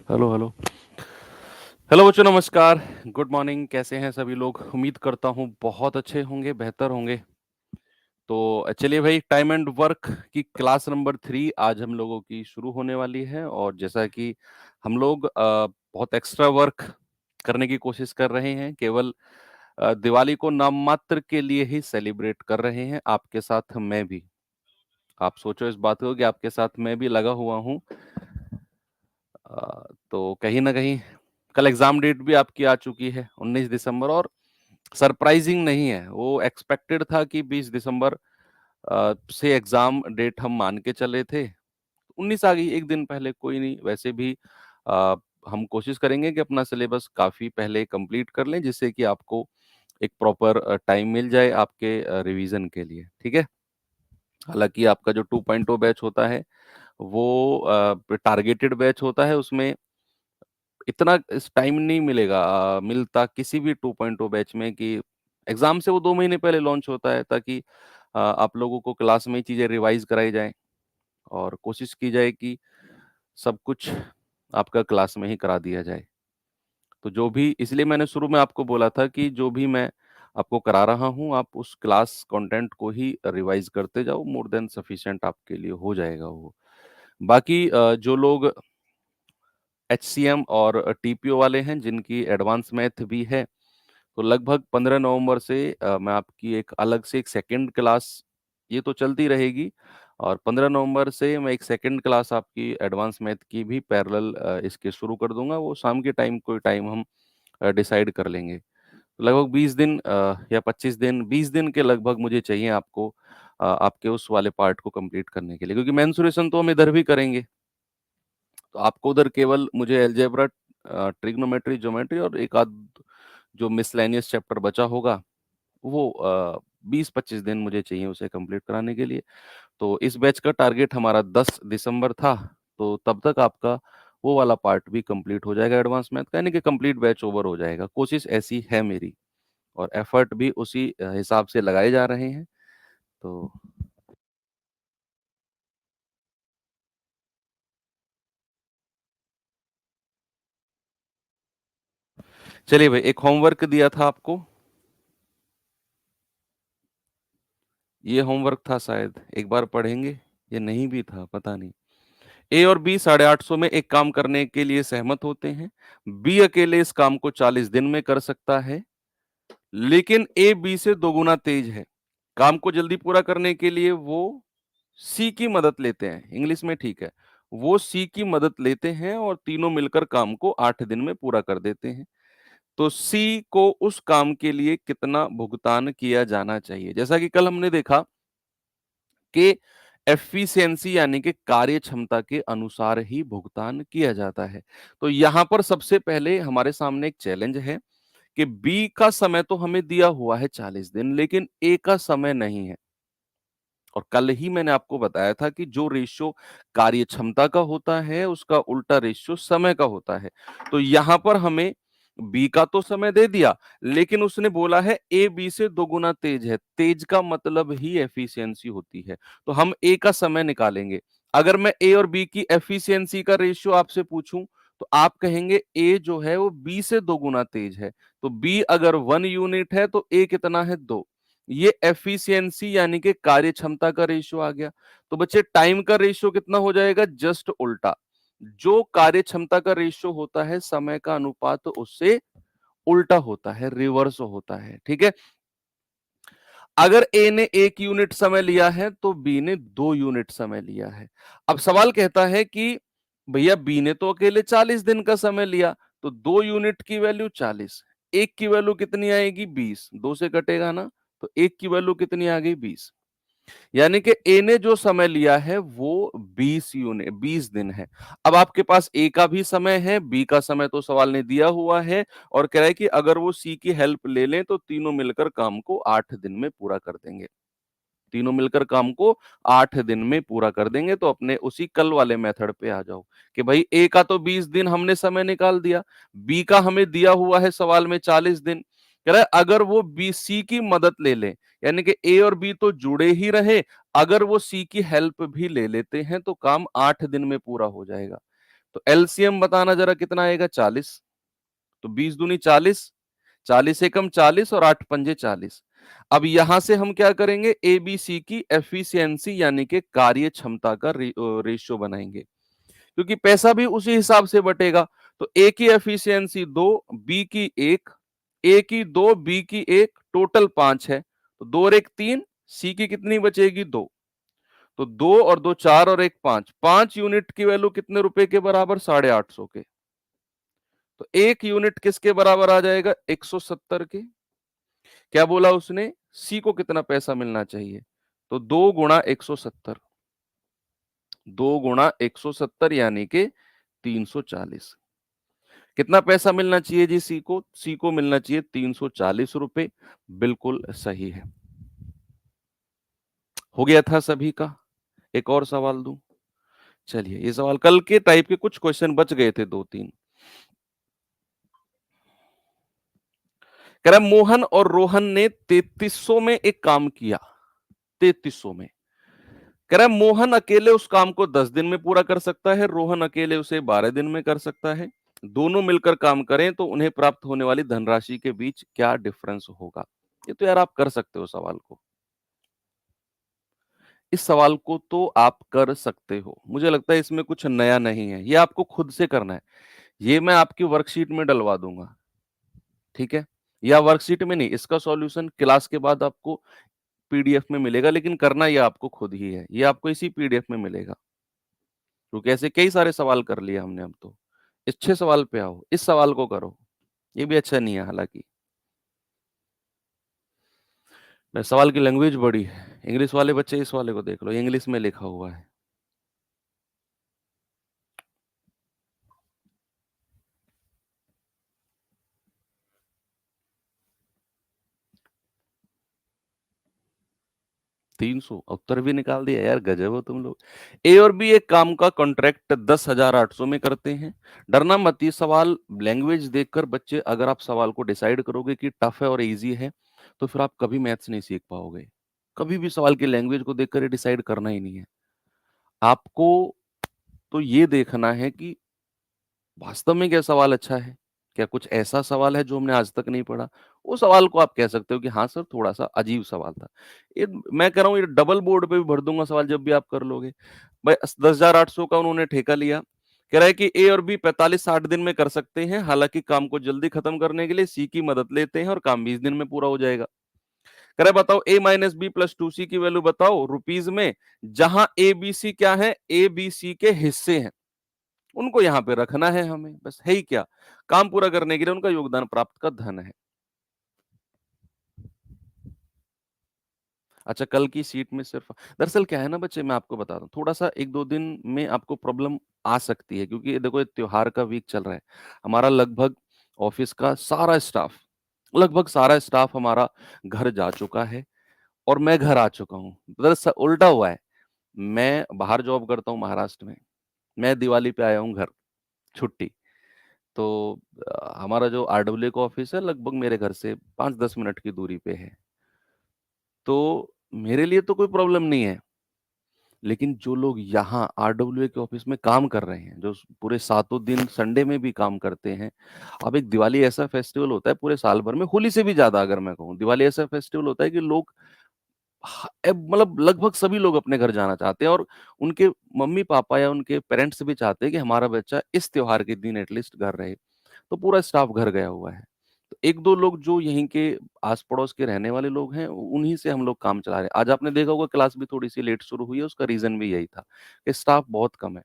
Hello hello hello बच्चों, नमस्कार। Good morning. कैसे हैं सभी लोग? उम्मीद करता हूँ बहुत अच्छे होंगे, बेहतर होंगे। तो चलिए भाई, टाइम एंड वर्क की क्लास नंबर 3 आज हम लोगों की शुरू होने वाली है। और जैसा कि हम लोग बहुत एक्स्ट्रा वर्क करने की कोशिश कर रहे हैं, केवल दिवाली को नाम मात्र के लिए ही सेलिब्रेट कर रहे हैं, आपके साथ मैं भी। आप सोचो इस बात को कि आपके साथ मैं भी लगा हुआ हूँ। तो कहीं ना कहीं कल एग्जाम डेट भी आपकी आ चुकी है, 19 दिसंबर। और सरप्राइजिंग नहीं है, वो एक्सपेक्टेड था कि 20 दिसंबर से एग्जाम डेट हम मान के चले थे। 19 आ गई एक दिन पहले, कोई नहीं। वैसे भी आ, हम कोशिश करेंगे कि अपना सिलेबस काफी पहले कंप्लीट कर लें, जिससे कि आपको एक प्रॉपर टाइम मिल जाए आपके रिवीजन के लिए। ठीक है। हालांकि आपका जो 2.0 बैच होता है वो टारगेटेड बैच होता है, उसमें इतना इस टाइम नहीं मिलेगा मिलता किसी भी 2.0 बैच में कि एग्जाम से वो 2 महीने पहले लॉन्च होता है, ताकि आप लोगों को क्लास में ही चीजें रिवाइज कराई जाए और कोशिश की जाए कि सब कुछ आपका क्लास में ही करा दिया जाए। तो जो भी, इसलिए मैंने शुरू में आपको बोला था कि जो भी मैं आपको करा रहा हूँ, आप उस क्लास कंटेंट को ही रिवाइज करते जाओ, मोर देन सफिशिएंट आपके लिए हो जाएगा वो। बाकी जो लोग एचसीएम और टीपीओ वाले हैं, जिनकी एडवांस मैथ भी है, तो लगभग 15 नवंबर से मैं आपकी एक अलग से एक सेकंड क्लास, ये तो चलती रहेगी। और 15 नवंबर से मैं एक सेकंड क्लास आपकी एडवांस मैथ की भी पैरेलल इसके शुरू कर दूंगा। वो शाम के टाइम, कोई टाइम हम डिसाइड कर लेंगे। तो लगभग 20 दिन या 25 दिन, 20 दिन के लगभग मुझे चाहिए आपको आपके उस वाले पार्ट को कंप्लीट करने के लिए, क्योंकि मेंसुरेशन तो हम इधर भी करेंगे। तो आपको उधर केवल मुझे अलजेब्रा, ट्रिग्नोमेट्री, ज्योमेट्री और एक आध जो मिसलेनियस चैप्टर बचा होगा, वो 20-25 दिन मुझे चाहिए उसे कंप्लीट कराने के लिए। तो इस बैच का टारगेट हमारा 10 दिसंबर था। तो तब तक आपका वो वाला पार्ट भी कंप्लीट हो जाएगा एडवांस मैथ का, यानी कि कंप्लीट बैच ओवर हो जाएगा। कोशिश ऐसी है मेरी, और एफर्ट भी उसी हिसाब से लगाए जा रहे हैं। तो चलिए भाई, एक होमवर्क दिया था आपको, ये होमवर्क था शायद, एक बार पढ़ेंगे। ये नहीं भी था, पता नहीं। ए और बी 850 में एक काम करने के लिए सहमत होते हैं। बी अकेले इस काम को 40 दिन में कर सकता है, लेकिन ए बी से दोगुना तेज है। काम को जल्दी पूरा करने के लिए वो सी की मदद लेते हैं। इंग्लिश में ठीक है, वो सी की मदद लेते हैं और तीनों मिलकर काम को 8 दिन में पूरा कर देते हैं। तो सी को उस काम के लिए कितना भुगतान किया जाना चाहिए? जैसा कि कल हमने देखा कि एफिशिएंसी यानी कि कार्य क्षमता के अनुसार ही भुगतान किया जाता है। तो यहां पर सबसे पहले हमारे सामने एक चैलेंज है कि बी का समय तो हमें दिया हुआ है 40 दिन, लेकिन ए का समय नहीं है। और कल ही मैंने आपको बताया था कि जो रेशियो कार्य क्षमता का होता है, उसका उल्टा रेशियो समय का होता है। तो यहां पर हमें बी का तो समय दे दिया, लेकिन उसने बोला है ए बी से दोगुना तेज है। तेज का मतलब ही एफिशिएंसी होती है। तो हम ए का समय निकालेंगे। अगर मैं ए और बी की एफिशिएंसी का रेशियो आपसे पूछूं, तो आप कहेंगे ए जो है वो बी से दोगुना तेज है। तो बी अगर 1 यूनिट है तो ए कितना है? 2। ये एफिशिएंसी यानी कि कार्य क्षमता का रेशियो आ गया। तो बच्चे, टाइम का रेशियो कितना हो जाएगा? जस्ट उल्टा। जो कार्य क्षमता का रेशियो होता है, समय का अनुपात उससे उल्टा होता है, रिवर्स होता है। ठीक है। अगर ए ने 1 यूनिट समय लिया है तो बी ने 2 यूनिट समय लिया है। अब सवाल कहता है कि भैया बी ने तो अकेले 40 दिन का समय लिया, तो 2 यूनिट की वैल्यू 40, एक की वैल्यू कितनी आएगी? 20। दो से कटेगा ना, तो एक की वैल्यू कितनी आ गई? 20। यानी कि ए ने जो समय लिया है वो 20 दिन है। अब आपके पास ए का भी समय है, बी का समय तो सवाल ने दिया हुआ है, और कह रहा है कि अगर वो सी की हेल्प ले लें तो तीनों मिलकर काम को 8 दिन में पूरा कर देंगे। तीनों मिलकर काम को 8 दिन में पूरा कर देंगे। तो अपने उसी कल वाले मेथड पे आ जाओ कि भाई ए का तो 20 दिन हमने समय निकाल दिया, बी का हमें दिया हुआ है सवाल में 40 दिन। कह रहा है अगर वो बी सी की मदद ले ले, यानी कि ए और बी तो जुड़े ही रहे, अगर वो सी की हेल्प भी ले लेते हैं तो काम 8 दिन में पूरा हो जाएगा। तो एलसीएम बताना जरा कितना आएगा, 40। तो 20 दूनी 40, 40 एकम 40 और 8 पंजे 40। अब यहां से हम क्या करेंगे, एबीसी की एफिशिएंसी यानी कि कार्य क्षमता का रेशियो बनाएंगे, क्योंकि पैसा भी उसी हिसाब से बटेगा। तो ए की एफिशिएंसी 2, बी की 1, ए की 2, बी की 1, टोटल 5 है। तो 2 और 1 3, सी की कितनी बचेगी, 2। तो 2 और 2 4 और 1 5, 5 यूनिट की वैल्यू कितने रुपए के बराबर, 850 के। तो 1 यूनिट किसके बराबर आ जाएगा, 170 के। क्या बोला उसने, सी को कितना पैसा मिलना चाहिए, तो 2 गुणा 170, 2 गुणा 170 यानी कि 340। कितना पैसा मिलना चाहिए जी सी को मिलना चाहिए 340 रुपए। बिल्कुल सही है। हो गया था सभी का। एक और सवाल दूं, चलिए ये सवाल कल के टाइप के कुछ क्वेश्चन बच गए थे, 2 3। कह रहा मोहन और रोहन ने 3300 में एक काम किया, 3300 में। कह रहा मोहन अकेले उस काम को 10 दिन में पूरा कर सकता है, रोहन अकेले उसे 12 दिन में कर सकता है। दोनों मिलकर काम करें तो उन्हें प्राप्त होने वाली धनराशि के बीच क्या डिफरेंस होगा। ये तो यार आप कर सकते हो सवाल को, इस सवाल को तो आप कर सकते हो। मुझे लगता है इसमें कुछ नया नहीं है, ये आपको खुद से करना है। ये मैं आपकी वर्कशीट में डलवा दूंगा, ठीक है, या वर्कशीट में नहीं, इसका सॉल्यूशन क्लास के बाद आपको पीडीएफ में मिलेगा, लेकिन करना ये आपको खुद ही है। ये आपको इसी पीडीएफ में मिलेगा, क्योंकि ऐसे कई सारे सवाल कर लिया हमने। अब तो अच्छे सवाल पे आओ, इस सवाल को करो। ये भी अच्छा नहीं है हालांकि, सवाल की लैंग्वेज बड़ी है। इंग्लिश वाले बच्चे इस वाले को देख लो, इंग्लिश में लिखा हुआ है। 300 उत्तर भी निकाल दिया यार, गजब हो तुम लोग। ए और बी एक काम का कॉन्ट्रैक्ट 10,800 में करते हैं। डरना मत, ये सवाल लैंग्वेज देखकर बच्चे, अगर आप सवाल को डिसाइड करोगे कि टफ है और इजी है, तो फिर आप कभी मैथ्स नहीं सीख पाओगे। कभी भी सवाल की लैंग्वेज को देखकर ये डिसाइड करना ही नहीं है आपको। तो ये देखना है कि वास्तव में क्या सवाल अच्छा है, क्या कुछ ऐसा सवाल है जो हमने आज तक नहीं पढ़ा। वो सवाल को आप कह सकते हो कि हाँ सर थोड़ा सा अजीब सवाल था। ये मैं कह रहा हूँ, ये डबल बोर्ड पे भी भर दूंगा सवाल जब भी आप कर लोगे। भाई 10,800 का उन्होंने ठेका लिया, कह रहा है कि ए और बी 45-60 दिन में कर सकते हैं, हालांकि काम को जल्दी खत्म करने के लिए सी की मदद लेते हैं और काम 20 दिन में पूरा हो जाएगा। कह रहा है बताओ ए माइनस बी प्लस 2C की वैल्यू बताओ रुपीज में, जहां ए बी सी क्या है, ए बी सी के हिस्से हैं, उनको यहां पे रखना है हमें, बस है ही क्या, काम पूरा करने के लिए उनका योगदान प्राप्त का धन है। अच्छा, कल की सीट में सिर्फ, दरअसल क्या है ना बच्चे, मैं आपको बता दूं, थोड़ा सा 1 2 दिन में आपको प्रॉब्लम आ सकती है, क्योंकि ये देखो ये त्योहार का वीक चल रहा है। हमारा लगभग ऑफिस का सारा स्टाफ, लगभग सारा स्टाफ हमारा घर जा चुका है और मैं घर आ चुका हूँ। दरअसल उल्टा हुआ है, मैं बाहर जॉब करता हूँ महाराष्ट्र में, मैं दिवाली पे आया हूँ घर, छुट्टी। तो हमारा जो आरडब्ल्यू का ऑफिस है लगभग मेरे घर से 5-10 मिनट की दूरी पे है। तो मेरे लिए तो कोई प्रॉब्लम नहीं है, लेकिन जो लोग यहाँ आरडब्ल्यू के ऑफिस में काम कर रहे हैं, जो पूरे सातों दिन संडे में भी काम करते हैं। अब एक दिवाली ऐसा फेस्टिवल होता है पूरे साल भर में, होली से भी ज्यादा अगर मैं कहूँ, दिवाली ऐसा फेस्टिवल होता है कि लोग मतलब लगभग सभी लोग अपने घर जाना चाहते हैं, और उनके मम्मी पापा या उनके पेरेंट्स भी चाहते हैं कि हमारा बच्चा इस त्योहार के दिन एटलीस्ट घर रहे। तो पूरा स्टाफ घर गया हुआ है। तो 1 2 लोग जो यहीं के आस पड़ोस के रहने वाले लोग हैं, उन्हीं से हम लोग काम चला रहे हैं। आज आपने देखा होगा क्लास भी थोड़ी सी लेट शुरू हुई है, उसका रीजन भी यही था कि स्टाफ बहुत कम है।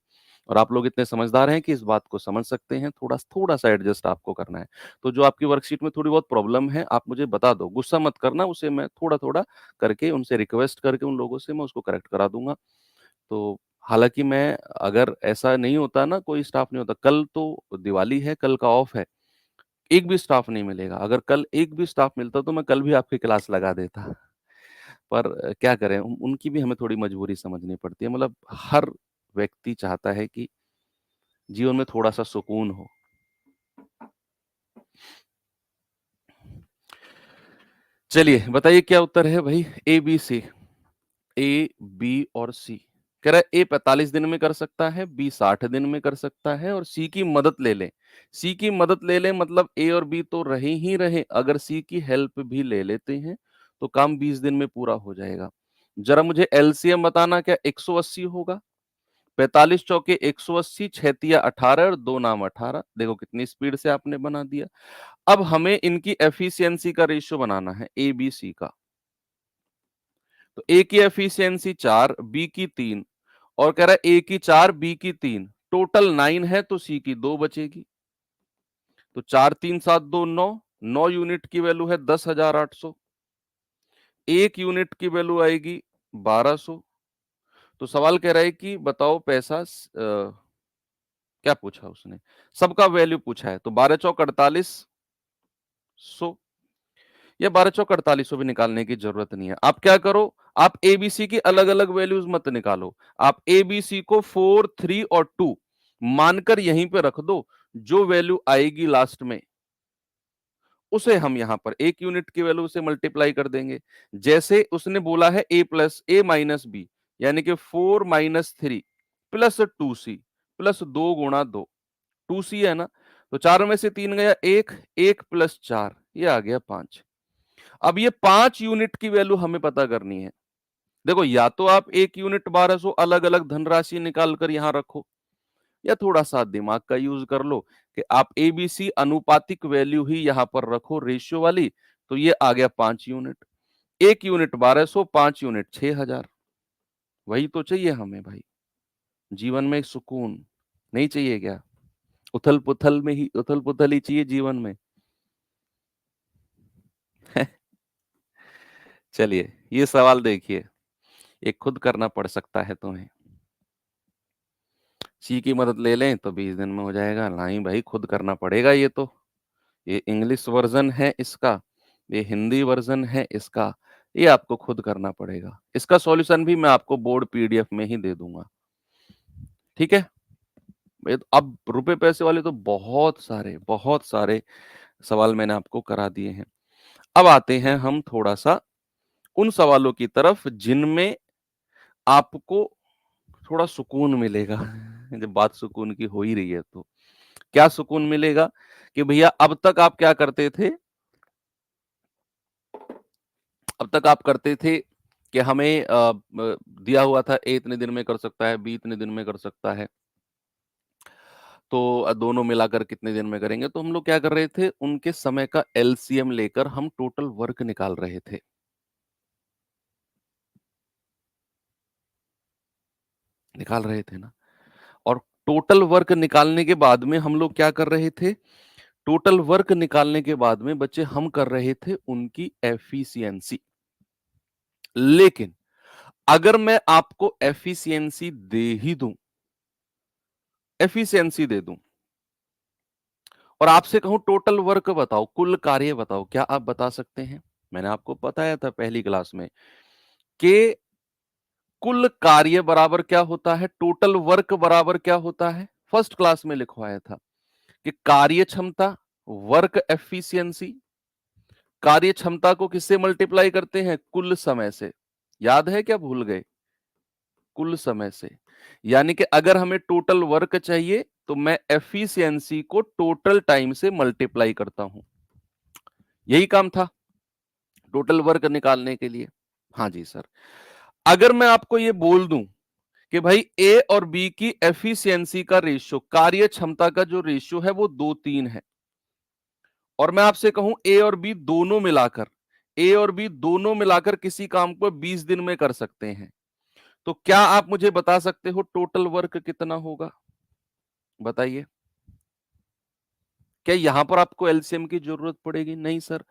और आप लोग इतने समझदार हैं कि इस बात को समझ सकते हैं, थोड़ा थोड़ा सा एडजस्ट आपको करना है। तो जो आपकी वर्कशीट में थोड़ी बहुत प्रॉब्लम है, आप मुझे बता दो, गुस्सा मत करना, उसे मैं थोड़ा थोड़ा करके उनसे रिक्वेस्ट करके उन लोगों से मैं उसको करेक्ट करा दूंगा। तो हालांकि मैं, अगर ऐसा नहीं होता ना, कोई स्टाफ नहीं होता, कल तो दिवाली है, कल का ऑफ है, एक भी स्टाफ नहीं मिलेगा। अगर कल एक भी स्टाफ मिलता तो मैं कल भी आपकी क्लास लगा देता। पर क्या करें, उनकी भी हमें थोड़ी मजबूरी समझनी पड़ती है। मतलब हर व्यक्ति चाहता है कि जीवन में थोड़ा सा सुकून हो। चलिए बताइए क्या उत्तर है भाई, A B C, A B और सी। कह रहा है ए 45 दिन में कर सकता है, बी 60 दिन में कर सकता है और सी की मदद ले लें। सी की मदद ले लें मतलब ए और बी तो रहे ही रहे, अगर सी की हेल्प भी ले लेते हैं तो काम 20 दिन में पूरा हो जाएगा। जरा मुझे एलसीएम बताना, क्या 180 होगा? 45 चौके 180, 6 तिया 18 और 2 नाम 18। देखो कितनी स्पीड से आपने बना दिया। अब हमें इनकी एफिशिएंसी का रेशियो बनाना है, ए बी सी का। तो ए की एफिशिएंसी 4, बी की 3 और कह रहा है ए की 4, बी की 3, टोटल 9 है तो सी की 2 बचेगी। तो 4 3 7 2 9, 9 यूनिट की वैल्यू है 10,800। 1 यूनिट की वैल्यू आएगी 1200। तो सवाल कह रहा है कि बताओ पैसा क्या पूछा उसने, सबका वैल्यू पूछा है। तो 12 चौक 4800 या 12 चौक 4800 भी निकालने की जरूरत नहीं है। आप क्या करो, आप एबीसी की अलग अलग वैल्यूज मत निकालो, आप एबीसी को 4 3 और 2 मानकर यहीं पे रख दो। जो वैल्यू आएगी लास्ट में उसे हम यहां पर 1 यूनिट की वैल्यू से मल्टीप्लाई कर देंगे। जैसे उसने बोला है ए प्लस ए माइनस बी, यानी कि 4 माइनस 3 प्लस 2c प्लस 2 गुणा 2, 2c है ना। तो 4 में से 3 गया 1, 1 प्लस 4 ये आ गया 5। अब ये 5 यूनिट की वैल्यू हमें पता करनी है। देखो या तो आप 1 यूनिट 1200 अलग अलग धनराशि निकाल कर यहां रखो, या थोड़ा सा दिमाग का यूज कर लो कि आप एबीसी अनुपातिक वैल्यू ही यहां पर रखो रेशियो वाली। तो ये आ गया 5 यूनिट, 1 यूनिट 1200, 5 यूनिट 6000। वही तो चाहिए हमें भाई, जीवन में सुकून नहीं चाहिए क्या? उथल पुथल में ही उथल पुथल ही चाहिए जीवन में। चलिए ये सवाल देखिए, ये खुद करना पड़ सकता है तुम्हें। सी की मदद ले लें तो 20 दिन में हो जाएगा। नहीं भाई खुद करना पड़ेगा ये तो। ये इंग्लिश वर्जन है इसका, ये हिंदी वर्जन है इसका, ये आपको खुद करना पड़ेगा। इसका सॉल्यूशन भी मैं आपको बोर्ड पीडीएफ में ही दे दूंगा, ठीक है। तो अब रुपए पैसे वाले तो बहुत सारे सवाल मैंने आपको करा दिए हैं। अब आते हैं हम थोड़ा सा उन सवालों की तरफ जिनमें आपको थोड़ा सुकून मिलेगा। जब बात सुकून की हो ही रही है तो क्या सुकून मिलेगा कि भैया अब तक आप क्या करते थे, अब तक आप करते थे कि हमें दिया हुआ था ए इतने दिन में कर सकता है, बी इतने दिन में कर सकता है, तो दोनों मिलाकर कितने दिन में करेंगे। तो हम लोग क्या कर रहे थे, उनके समय का एलसीएम लेकर हम टोटल वर्क निकाल रहे थे। निकाल रहे थे ना। और टोटल वर्क निकालने के बाद में हम लोग क्या कर रहे थे, टोटल वर्क निकालने के बाद में बच्चे हम कर रहे थे उनकी एफिशिएंसी। लेकिन अगर मैं आपको एफिशिएंसी दे ही दूं, एफिशिएंसी दे दूं और आपसे कहूं टोटल वर्क बताओ, कुल कार्य बताओ, क्या आप बता सकते हैं? मैंने आपको बताया था पहली क्लास में कि कुल कार्य बराबर क्या होता है, टोटल वर्क बराबर क्या होता है। फर्स्ट क्लास में लिखवाया था कि कार्य क्षमता वर्क एफिशिएंसी, कार्य क्षमता को किससे मल्टीप्लाई करते हैं, कुल समय से। याद है क्या, भूल गए? कुल समय से। यानी कि अगर हमें टोटल वर्क चाहिए तो मैं एफिशिएंसी को टोटल टाइम से मल्टीप्लाई करता हूं। यही काम था टोटल वर्क निकालने के लिए। हाँ जी सर। अगर मैं आपको ये बोल दूं कि भाई ए और बी की एफिशिएंसी का रेशियो, कार्य क्षमता का जो रेशियो है वो 2:3 है, और मैं आपसे कहूं ए और बी दोनों मिलाकर किसी काम को 20 दिन में कर सकते हैं, तो क्या आप मुझे बता सकते हो टोटल वर्क कितना होगा? बताइए। क्या यहां पर आपको एलसीएम की जरूरत पड़ेगी? नहीं सर।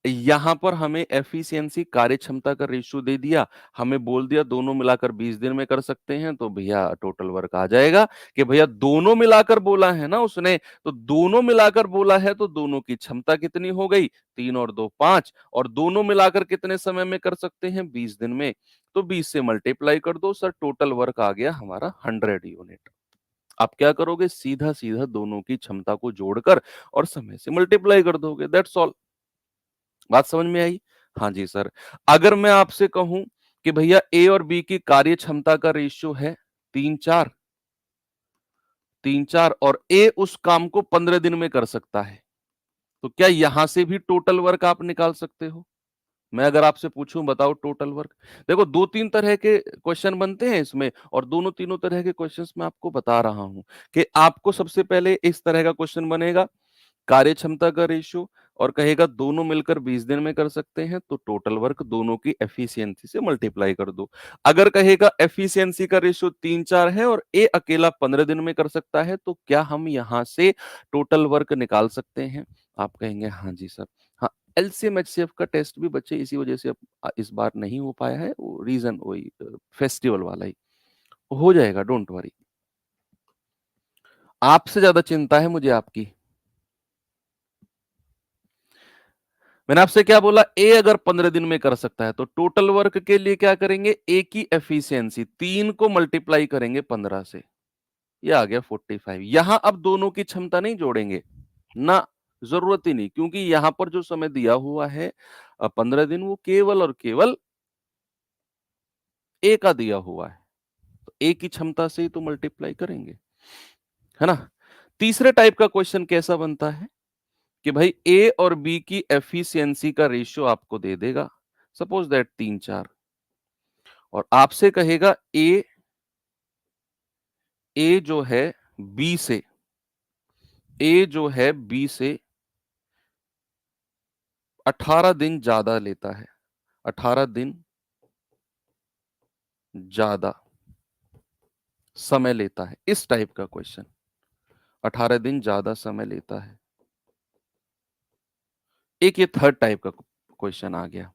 यहां पर हमें एफिशिएंसी कार्य क्षमता का रेशियो दे दिया, हमें बोल दिया दोनों मिलाकर 20 दिन में कर सकते हैं, तो भैया टोटल वर्क आ जाएगा। कि भैया दोनों मिलाकर बोला है ना उसने, तो दोनों मिलाकर बोला है तो दोनों की क्षमता कितनी हो गई, 3 और 2 5, और दोनों मिलाकर कितने समय में कर सकते हैं, 20 दिन में। तो 20 से मल्टीप्लाई कर दो सर, टोटल वर्क आ गया हमारा 100 यूनिट। आप क्या करोगे, सीधा सीधा दोनों की क्षमता को जोड़कर और समय से मल्टीप्लाई कर दोगे, दैट्स ऑल। बात समझ में आई? हाँ जी सर। अगर मैं आपसे कहूं कि भैया ए और बी की कार्य क्षमता का रेशियो है 3-4, 3-4 और ए उस काम को 15 दिन में कर सकता है। तो क्या यहां से भी टोटल वर्क आप निकाल सकते हो? मैं अगर आपसे पूछूं बताओ टोटल वर्क। देखो 2-3 तरह के क्वेश्चन बनते हैं इसमें और दोनों तीनों तरह के क्वेश्चंस मैं आपको बता रहा हूं कि आपको सबसे पहले इस तरह का क्वेश्चन बनेगा, कार्य क्षमता का रेशियो, और कहेगा दोनों मिलकर 20 दिन में कर सकते हैं तो टोटल वर्क दोनों की एफिशिएंसी से मल्टीप्लाई कर दो। अगर कहेगा एफिशिएंसी का रेशियो 3-4 है और ए अकेला 15 दिन में कर सकता है तो क्या हम यहां से टोटल वर्क निकाल सकते हैं? आप कहेंगे हाँ जी सर। हाँ, एलसीएम एचसीएफ का टेस्ट भी बच्चे इसी वजह से इस बार नहीं हो पाया है, वो रीजन वही फेस्टिवल वाला ही हो जाएगा, डोंट वरी। आपसे ज्यादा चिंता है मुझे आपकी। मैंने आपसे क्या बोला, ए अगर 15 दिन में कर सकता है तो टोटल वर्क के लिए क्या करेंगे, ए की एफिशिएंसी 3 को मल्टीप्लाई करेंगे 15 से, ये आ गया 45। यहां अब दोनों की क्षमता नहीं जोड़ेंगे ना, जरूरत ही नहीं, क्योंकि यहां पर जो समय दिया हुआ है 15 दिन, वो केवल और केवल ए का दिया हुआ है, तो ए की क्षमता से ही तो मल्टीप्लाई करेंगे, है ना। तीसरे टाइप का क्वेश्चन कैसा बनता है कि भाई ए और बी की एफिशिएंसी का रेशियो आपको दे देगा, सपोज दैट 3-4, और आपसे कहेगा ए ए जो है बी से ए जो है बी से 18 दिन ज्यादा लेता है, 18 दिन ज्यादा समय लेता है, इस टाइप का क्वेश्चन, 18 दिन ज्यादा समय लेता है। एक ये थर्ड टाइप का क्वेश्चन आ गया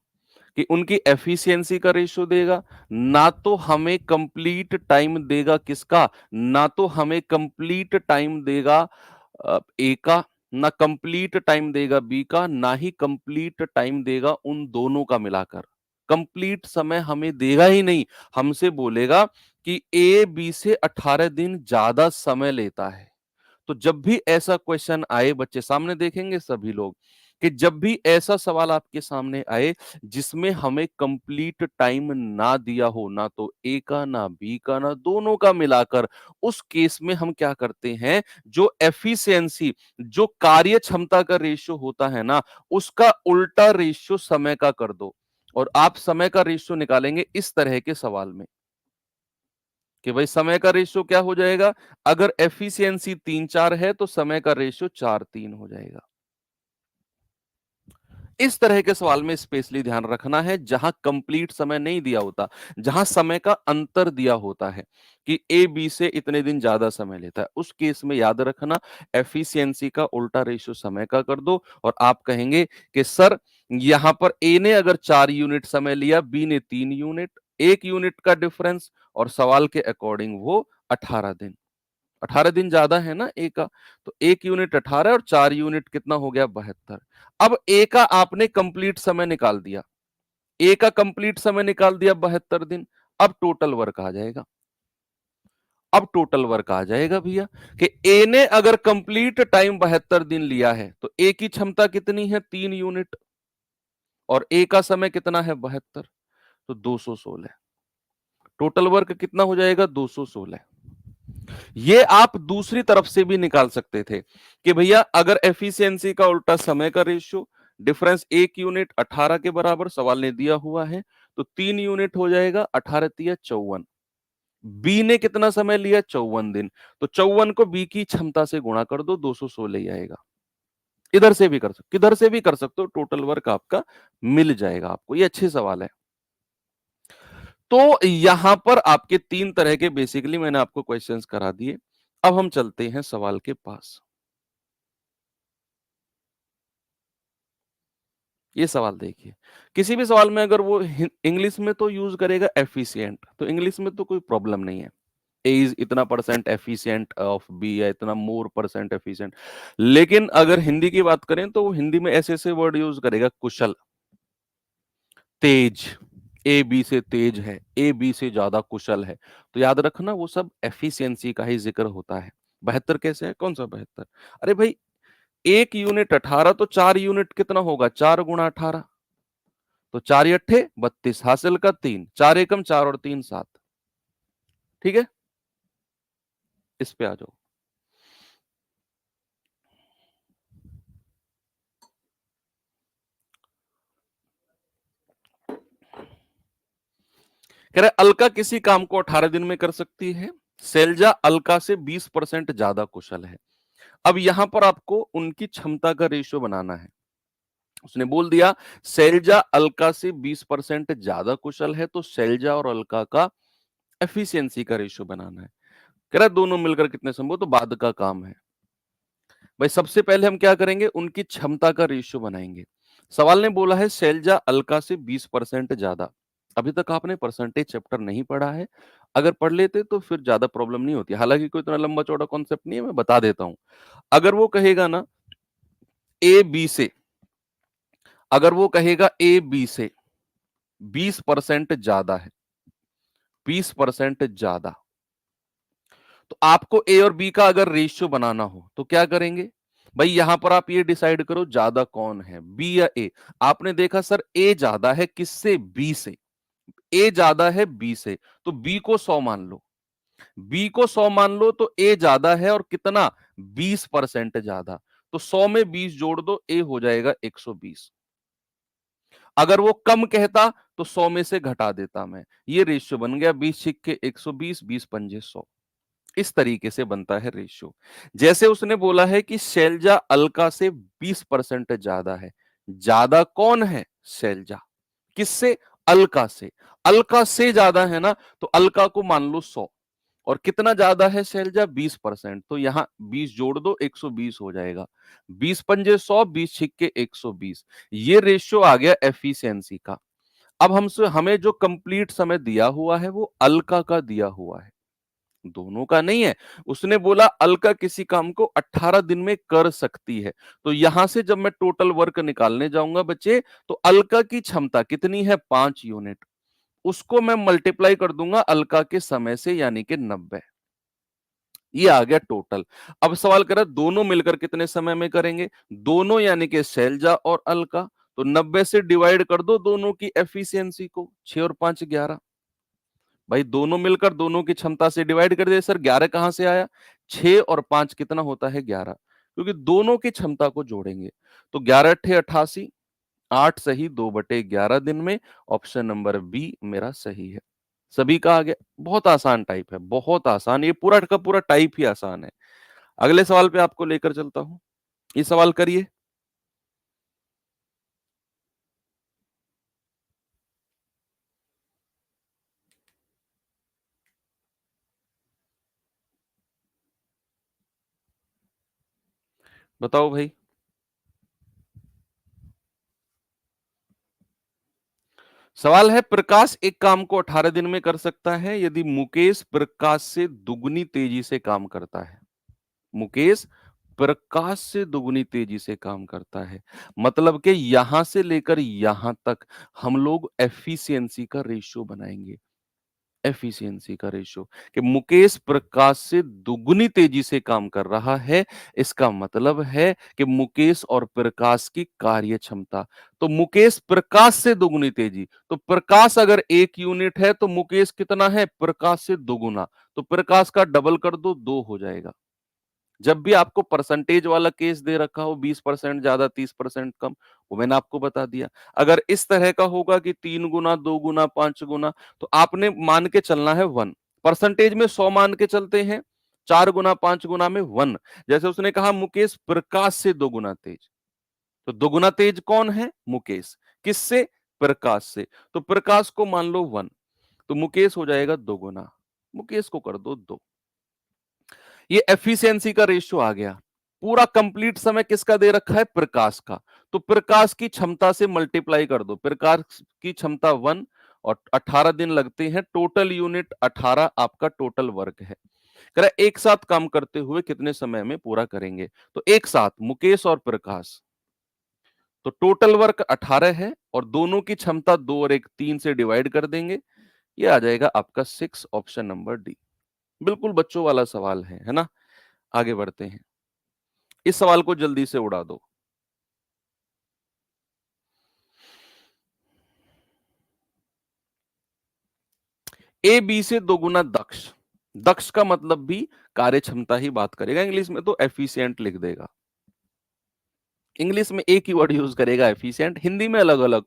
कि उनकी एफिशिएंसी का रेशियो देगा, ना तो हमें कंप्लीट टाइम देगा किसका, ना तो हमें कंप्लीट टाइम देगा ए का, ना कंप्लीट टाइम देगा बी का, ना ही कंप्लीट टाइम देगा उन दोनों का मिलाकर। कंप्लीट समय हमें देगा ही नहीं, हमसे बोलेगा कि ए बी से 18 दिन ज्यादा समय लेता है। तो जब भी ऐसा क्वेश्चन आए, बच्चे सामने देखेंगे सभी लोग, कि जब भी ऐसा सवाल आपके सामने आए जिसमें हमें कंप्लीट टाइम ना दिया हो, ना तो ए का ना बी का ना दोनों का मिलाकर, उस केस में हम क्या करते हैं, जो एफिशिएंसी, जो कार्य क्षमता का रेशियो होता है ना, उसका उल्टा रेशियो समय का कर दो, और आप समय का रेशियो निकालेंगे इस तरह के सवाल में कि भाई समय का रेशियो क्या हो जाएगा, अगर एफिशिएंसी 3-4 है तो समय का रेशियो 4-3 हो जाएगा। इस तरह के सवाल में स्पेशली ध्यान रखना है जहां कंप्लीट समय नहीं दिया होता, जहां समय का अंतर दिया होता है कि ए बी से इतने दिन ज्यादा समय लेता है, उस केस में याद रखना एफिशिएंसी का उल्टा रेशियो समय का कर दो, और आप कहेंगे कि सर यहां पर ए ने अगर 4 यूनिट समय लिया, बी ने 3 यूनिट, 1 यूनिट का डिफरेंस, और सवाल के अकॉर्डिंग वो 18 दिन, 18 दिन ज्यादा है ना ए का, तो 1 यूनिट 18 और 4 यूनिट कितना हो गया, 72। अब ए का आपने कंप्लीट समय निकाल दिया, ए का कंप्लीट समय निकाल दिया 72 दिन। अब टोटल वर्क आ जाएगा, अब टोटल वर्क आ जाएगा भैया कि ए ने अगर कंप्लीट टाइम 72 दिन लिया है तो ए की क्षमता कितनी है, 3 यूनिट, और ए का समय कितना है, 72, तो 216। टोटल वर्क कितना हो जाएगा, 216। ये आप दूसरी तरफ से भी निकाल सकते थे कि भैया अगर एफिशिएंसी का उल्टा समय का रेशियो, डिफरेंस 1 यूनिट 18 के बराबर सवाल ने दिया हुआ है, तो 3 यूनिट हो जाएगा, 18 तिया 54। बी ने कितना समय लिया, 54 दिन, तो 54 को बी की क्षमता से गुणा कर दो, 216 ही आएगा। इधर से भी कर सकते, किधर से भी कर सकते हो, टोटल वर्क आपका मिल जाएगा आपको। ये अच्छे सवाल है। तो यहां पर आपके 3 तरह के बेसिकली मैंने आपको क्वेश्चंस करा दिए। अब हम चलते हैं सवाल के पास। ये सवाल देखिए, किसी भी सवाल में अगर वो इंग्लिश में तो यूज करेगा एफिशिएंट, तो इंग्लिश में तो कोई प्रॉब्लम नहीं है, ए इज इतना परसेंट एफिशिएंट ऑफ बी या इतना मोर परसेंट एफिशिएंट। लेकिन अगर हिंदी की बात करें तो वो हिंदी में ऐसे ऐसे वर्ड यूज करेगा, कुशल, तेज, ए बी से तेज है, ए बी से ज्यादा कुशल है, तो याद रखना वो सब एफिशिएंसी का ही जिक्र होता है। 72 कैसे है, कौन सा 72, अरे भाई 1 यूनिट 18, तो 4 यूनिट कितना होगा, 4 गुणा 18, तो 4 अट्ठे 32, हासिल का 3, 4 एकम 4 और 3 7। ठीक है, इस पे आ जाओ। कह रहे अलका किसी काम को 18 दिन में कर सकती है, शैलजा अलका से 20% ज्यादा कुशल है। अब यहां पर आपको उनकी क्षमता का रेशियो बनाना है। उसने बोल दिया शैलजा अलका से 20% ज्यादा कुशल है, तो शैलजा और अलका का एफिशिएंसी का रेशियो बनाना है। कह रहा दोनों मिलकर कितने संभव, तो बाद का काम है भाई। सबसे पहले हम क्या करेंगे, उनकी क्षमता का रेशियो बनाएंगे। सवाल ने बोला है शैलजा अलका से 20% ज्यादा। अभी तक आपने परसेंटेज चैप्टर नहीं पढ़ा है, अगर पढ़ लेते तो फिर ज्यादा प्रॉब्लम नहीं होती। हालांकि कोई इतना लंबा चौड़ा कॉन्सेप्ट नहीं है, मैं बता देता हूं। अगर वो कहेगा ना ए बी से, अगर वो कहेगा ए बी से 20% ज्यादा है, 20% ज्यादा, तो आपको ए और बी का अगर रेशियो बनाना हो तो क्या करेंगे भाई, यहां पर आप ये डिसाइड करो ज्यादा कौन है, बी या ए। आपने देखा सर ए ज्यादा है किससे, बी से। ए ज्यादा है बी से, तो बी को 100 मान लो। बी को 100 मान लो तो ए ज्यादा है और कितना, 20% ज्यादा। तो 100 में 20 जोड़ दो, ए हो जाएगा 120। अगर वो कम कहता तो 100 में से घटा देता मैं। ये रेशियो बन गया 20 छिक्के 120, 20 पंजे 100। इस तरीके से बनता है रेशियो। जैसे उसने बोला है कि शैलजा अलका से 20% ज्यादा है। ज्यादा कौन है, शैलजा। किससे, अलका से। अलका से ज्यादा है ना, तो अलका को मान लो 100। और कितना ज्यादा है शैलजा, 20%। तो यहां 20 जोड़ दो, 120 हो जाएगा। 20 पंजे 100, 20 छिक्के 120। ये रेशियो आ गया एफिशिएंसी का। अब हमसे हमें जो कंप्लीट समय दिया हुआ है वो अलका का दिया हुआ है, दोनों का नहीं है। उसने बोला अलका किसी काम को 18 दिन में कर सकती है। तो यहां से जब मैं टोटल वर्क निकालने जाऊंगा बच्चे, तो अलका की क्षमता कितनी है, 5 यूनिट। उसको मैं मल्टीप्लाई कर दूंगा अलका के समय से, यानी कि 90। ये आ गया टोटल। अब सवाल कर रहा है दोनों मिलकर कितने समय में करेंगे, दोनों यानी कि शैलजा और अलका। तो 90 से डिवाइड कर दो दोनों की एफिशिएंसी को, 6 और 5 11। भाई दोनों मिलकर दोनों की क्षमता से डिवाइड कर दे सर, 11 कहां से आया, 6 और 5 कितना होता है, 11। क्योंकि दोनों की क्षमता को जोड़ेंगे। तो 11 अट्ठे 88, 8 सही 2/11 दिन में। ऑप्शन नंबर बी मेरा सही है। सभी का आ गया। बहुत आसान टाइप है, बहुत आसान, ये पूरा का पूरा टाइप ही आसान है। अगले सवाल पे आपको लेकर चलता हूं, ये सवाल करिए। बताओ भाई। सवाल है प्रकाश एक काम को 18 दिन में कर सकता है यदि मुकेश प्रकाश से दुगनी तेजी से काम करता है। मुकेश प्रकाश से दुगनी तेजी से काम करता है, मतलब कि यहां से लेकर यहां तक हम लोग एफिशिएंसी का रेशियो बनाएंगे। एफिशिएंसी का रेशियो कि मुकेश प्रकाश से दुगनी तेजी से काम कर रहा है, इसका मतलब है कि मुकेश और प्रकाश की कार्य क्षमता। तो मुकेश प्रकाश से दुगनी तेजी, तो प्रकाश अगर 1 यूनिट है तो मुकेश कितना है, प्रकाश से दुगुना। तो प्रकाश का डबल कर दो, 2 हो जाएगा। जब भी आपको परसेंटेज वाला केस दे रखा हो, 20% ज्यादा 30% कम, वो मैंने आपको बता दिया। अगर इस तरह का होगा कि 3 गुना 2 गुना 5 गुना, तो आपने मान के चलना है 1। परसेंटेज में 100 मान के चलते हैं, 4 गुना 5 गुना में 1। जैसे उसने कहा मुकेश प्रकाश से 2 गुना तेज, तो 2 गुना तेज कौन है, मुकेश। किससे, प्रकाश से। तो प्रकाश को मान लो 1, तो मुकेश हो जाएगा 2 गुना। मुकेश को कर दो 2। ये एफिशिएंसी का रेशियो आ गया। पूरा कंप्लीट समय किसका दे रखा है, प्रकाश का। तो प्रकाश की क्षमता से मल्टीप्लाई कर दो। प्रकाश की क्षमता 1 और 18 दिन लगते हैं, टोटल यूनिट 18 आपका टोटल वर्क है। कह रहा एक साथ काम करते हुए कितने समय में पूरा करेंगे, तो एक साथ मुकेश और प्रकाश। तो टोटल वर्क 18 है और दोनों की क्षमता 2 और 1 3 से डिवाइड कर देंगे। ये आ जाएगा आपका 6, ऑप्शन नंबर डी। बिल्कुल बच्चों वाला सवाल है ना। आगे बढ़ते हैं, इस सवाल को जल्दी से उड़ा दो। ए बी से दोगुना दक्ष। दक्ष का मतलब भी कार्य क्षमता ही बात करेगा, इंग्लिश में तो एफिशिएंट लिख देगा। इंग्लिश में एक ही वर्ड यूज करेगा एफिशिएंट, हिंदी में अलग अलग।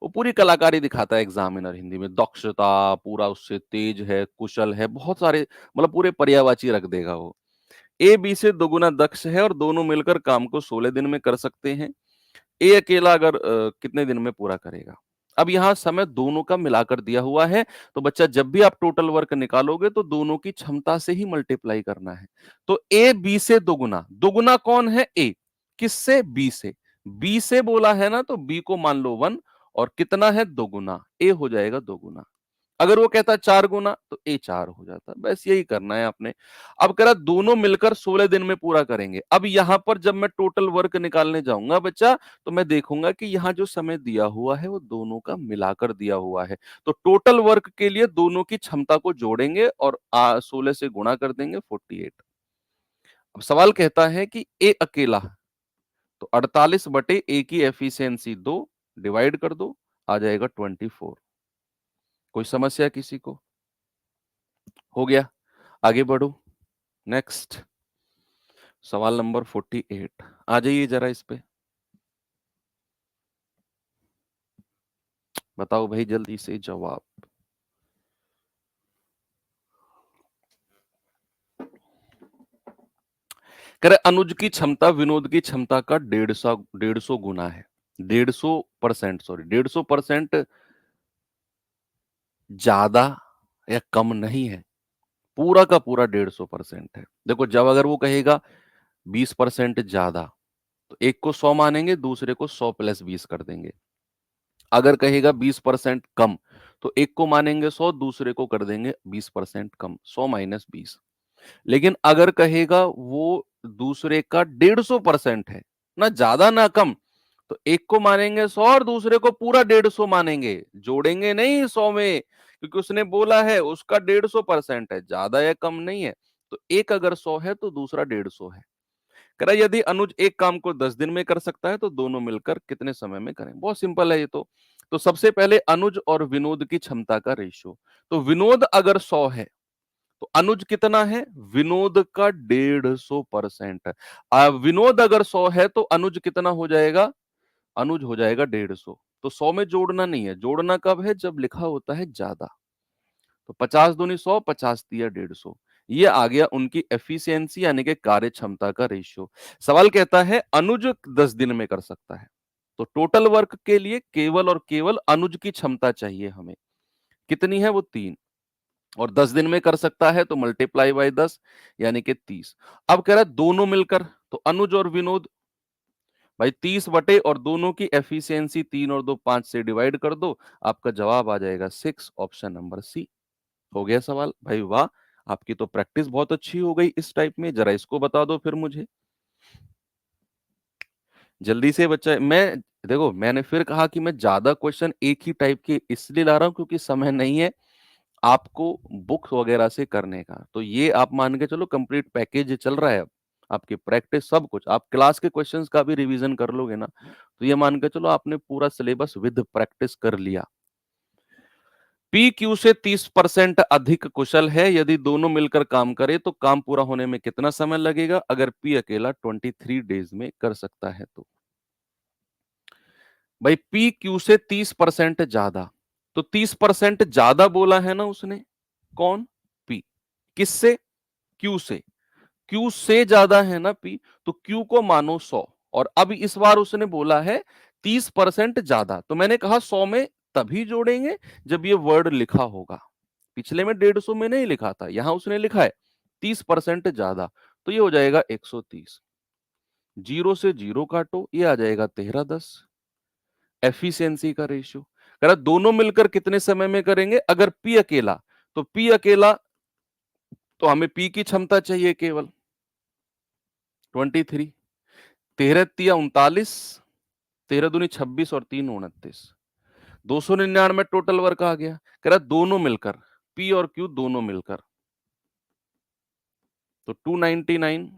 वो पूरी कलाकारी दिखाता है एग्जामिनर हिंदी में, दक्षता पूरा उससे तेज है, कुशल है, बहुत सारे मतलब पूरे पर्यायवाची रख देगा वो। ए बी से दोगुना दक्ष है और दोनों मिलकर काम को 16 दिन में कर सकते हैं। ए अकेला अगर कितने दिन में पूरा करेगा। अब यहाँ समय दोनों का मिलाकर दिया हुआ है, तो बच्चा जब भी आप टोटल वर्क निकालोगे तो दोनों की क्षमता से ही मल्टीप्लाई करना है। तो ए बी से दोगुना, दोगुना कौन है? ए। किससे? बी से। बी से बोला है ना, तो बी को मान लो 1, और कितना है? दोगुना। ए हो जाएगा दोगुना। अगर वो कहता 4 गुना तो ए 4 हो जाता। बस यही करना है आपने। अब कह रहा दोनों मिलकर 16 दिन में पूरा करेंगे। अब यहां पर जब मैं टोटल वर्क निकालने जाऊंगा बच्चा, तो मैं देखूंगा कि यहाँ जो समय दिया हुआ है वो दोनों का मिलाकर दिया हुआ है। तो टोटल वर्क के लिए दोनों की क्षमता को जोड़ेंगे और 16 से गुणा कर देंगे 48। अब सवाल कहता है कि ए अकेला, तो 48 बटे ए की एफिशिएंसी 2 डिवाइड कर दो, आ जाएगा 24। कोई समस्या किसी को? हो गया। आगे बढ़ो। नेक्स्ट सवाल नंबर 48, आ जाइए जरा इस पे। बताओ भाई जल्दी से जवाब। कह रहे अनुज की क्षमता विनोद की क्षमता का 150 गुना है। 150%, सॉरी 150% ज्यादा या कम नहीं है, पूरा का पूरा 150% है। देखो जब अगर वो कहेगा 20% ज्यादा, तो एक को 100 मानेंगे, दूसरे को 100 प्लस 20 कर देंगे। अगर कहेगा 20% कम, तो एक को मानेंगे 100, दूसरे को कर देंगे 20% कम, 100 माइनस 20। लेकिन अगर कहेगा वो दूसरे का 150% है, ना ज्यादा ना कम, तो एक को मानेंगे 100 और दूसरे को पूरा 150 मानेंगे, जोड़ेंगे नहीं 100 में, क्योंकि उसने बोला है उसका 150% है, ज्यादा या कम नहीं है। तो एक अगर 100 है तो दूसरा 150 है। कह रहा यदि अनुज एक काम को 10 दिन में कर सकता है तो दोनों मिलकर कितने समय में करें। बहुत सिंपल है ये तो सबसे पहले अनुज और विनोद की क्षमता का रेशियो। तो विनोद अगर 100 है तो अनुज कितना है? विनोद का 150% है। विनोद अगर 100 है तो अनुज कितना हो जाएगा? अनुज हो जाएगा 150। तो 100 में जोड़ना नहीं है, जोड़ना कब है? जब लिखा होता है ज्यादा। तो 50 दूनी 100, 50 तिया 150। ये आ गया उनकी एफिशिएंसी यानी कि कार्य क्षमता का रेशियो। सवाल कहता है अनुज 10 दिन में कर सकता है, तो टोटल वर्क के लिए केवल और केवल अनुज की क्षमता चाहिए हमें। कितनी है? वो 3। और 10 दिन में कर सकता है तो मल्टीप्लाई बाय 10 यानी कि 30। अब कह रहा है दोनों मिलकर, तो अनुज और विनोद, भाई 30 बटे और दोनों की एफिशिएंसी 3 और 2 5 से डिवाइड कर दो, आपका जवाब आ जाएगा 6, ऑप्शन नंबर सी। हो गया सवाल भाई, वाह। आपकी तो प्रैक्टिस बहुत अच्छी हो गई इस टाइप में, जरा इसको बता दो फिर मुझे जल्दी से बच्चा। मैं देखो मैंने फिर कहा कि मैं ज्यादा क्वेश्चन एक ही टाइप के इसलिए ला रहा हूं क्योंकि समय नहीं है आपको बुक्स वगैरह से करने का। तो ये आप मान के चलो कंप्लीट पैकेज चल रहा है अब, आपकी प्रैक्टिस सब कुछ, आप क्लास के क्वेश्चंस का भी रिवीजन कर लोगे ना, तो ये मान के चलो आपने पूरा सिलेबस विद प्रैक्टिस कर लिया। पी क्यू से 30% अधिक कुशल है, यदि दोनों मिलकर काम करे तो काम पूरा होने में कितना समय लगेगा? अगर पी अकेला 23 डेज में कर सकता है तो। भाई पी क्यू से 30% ज्यादा, तो 30% ज्यादा बोला है ना उसने, कौन? पी। किससे? क्यू से। क्यू से ज्यादा है ना पी, तो क्यू को मानो 100, और अब इस बार उसने बोला है 30% ज्यादा, तो मैंने कहा 100 में तभी जोड़ेंगे जब ये वर्ड लिखा होगा। पिछले में 150 में नहीं लिखा था, यहां उसने लिखा है 30% ज्यादा, तो ये हो जाएगा 130। जीरो से जीरो काटो, ये आ जाएगा 1310। एफिशिएंसी का रेशियो कह रहा दोनों मिलकर कितने समय में करेंगे? अगर पी अकेला, तो पी अकेला, तो हमें पी की क्षमता चाहिए केवल 23। 13 तिया 39, 13 दूनी 26 और 3 29, 299 टोटल वर्क आ गया। कह रहा दोनों मिलकर, पी और क्यू दोनों मिलकर, तो 299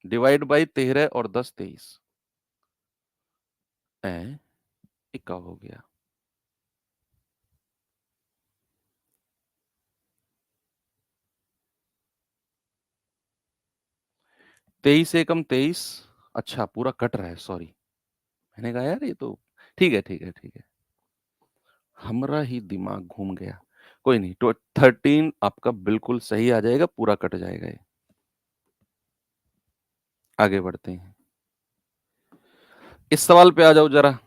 डिवाइड बाई 13 और 10 23, इक्का हो गया। 23 एकम 23। अच्छा पूरा कट रहा है, सॉरी। मैंने कहा यार ये तो ठीक है, ठीक है, ठीक है। हमारा ही दिमाग घूम गया। कोई नहीं, तो 13 आपका बिल्कुल सही आ जाएगा, पूरा कट जाएगा ये। आगे बढ़ते हैं। इस सवाल पे आ जाओ जरा।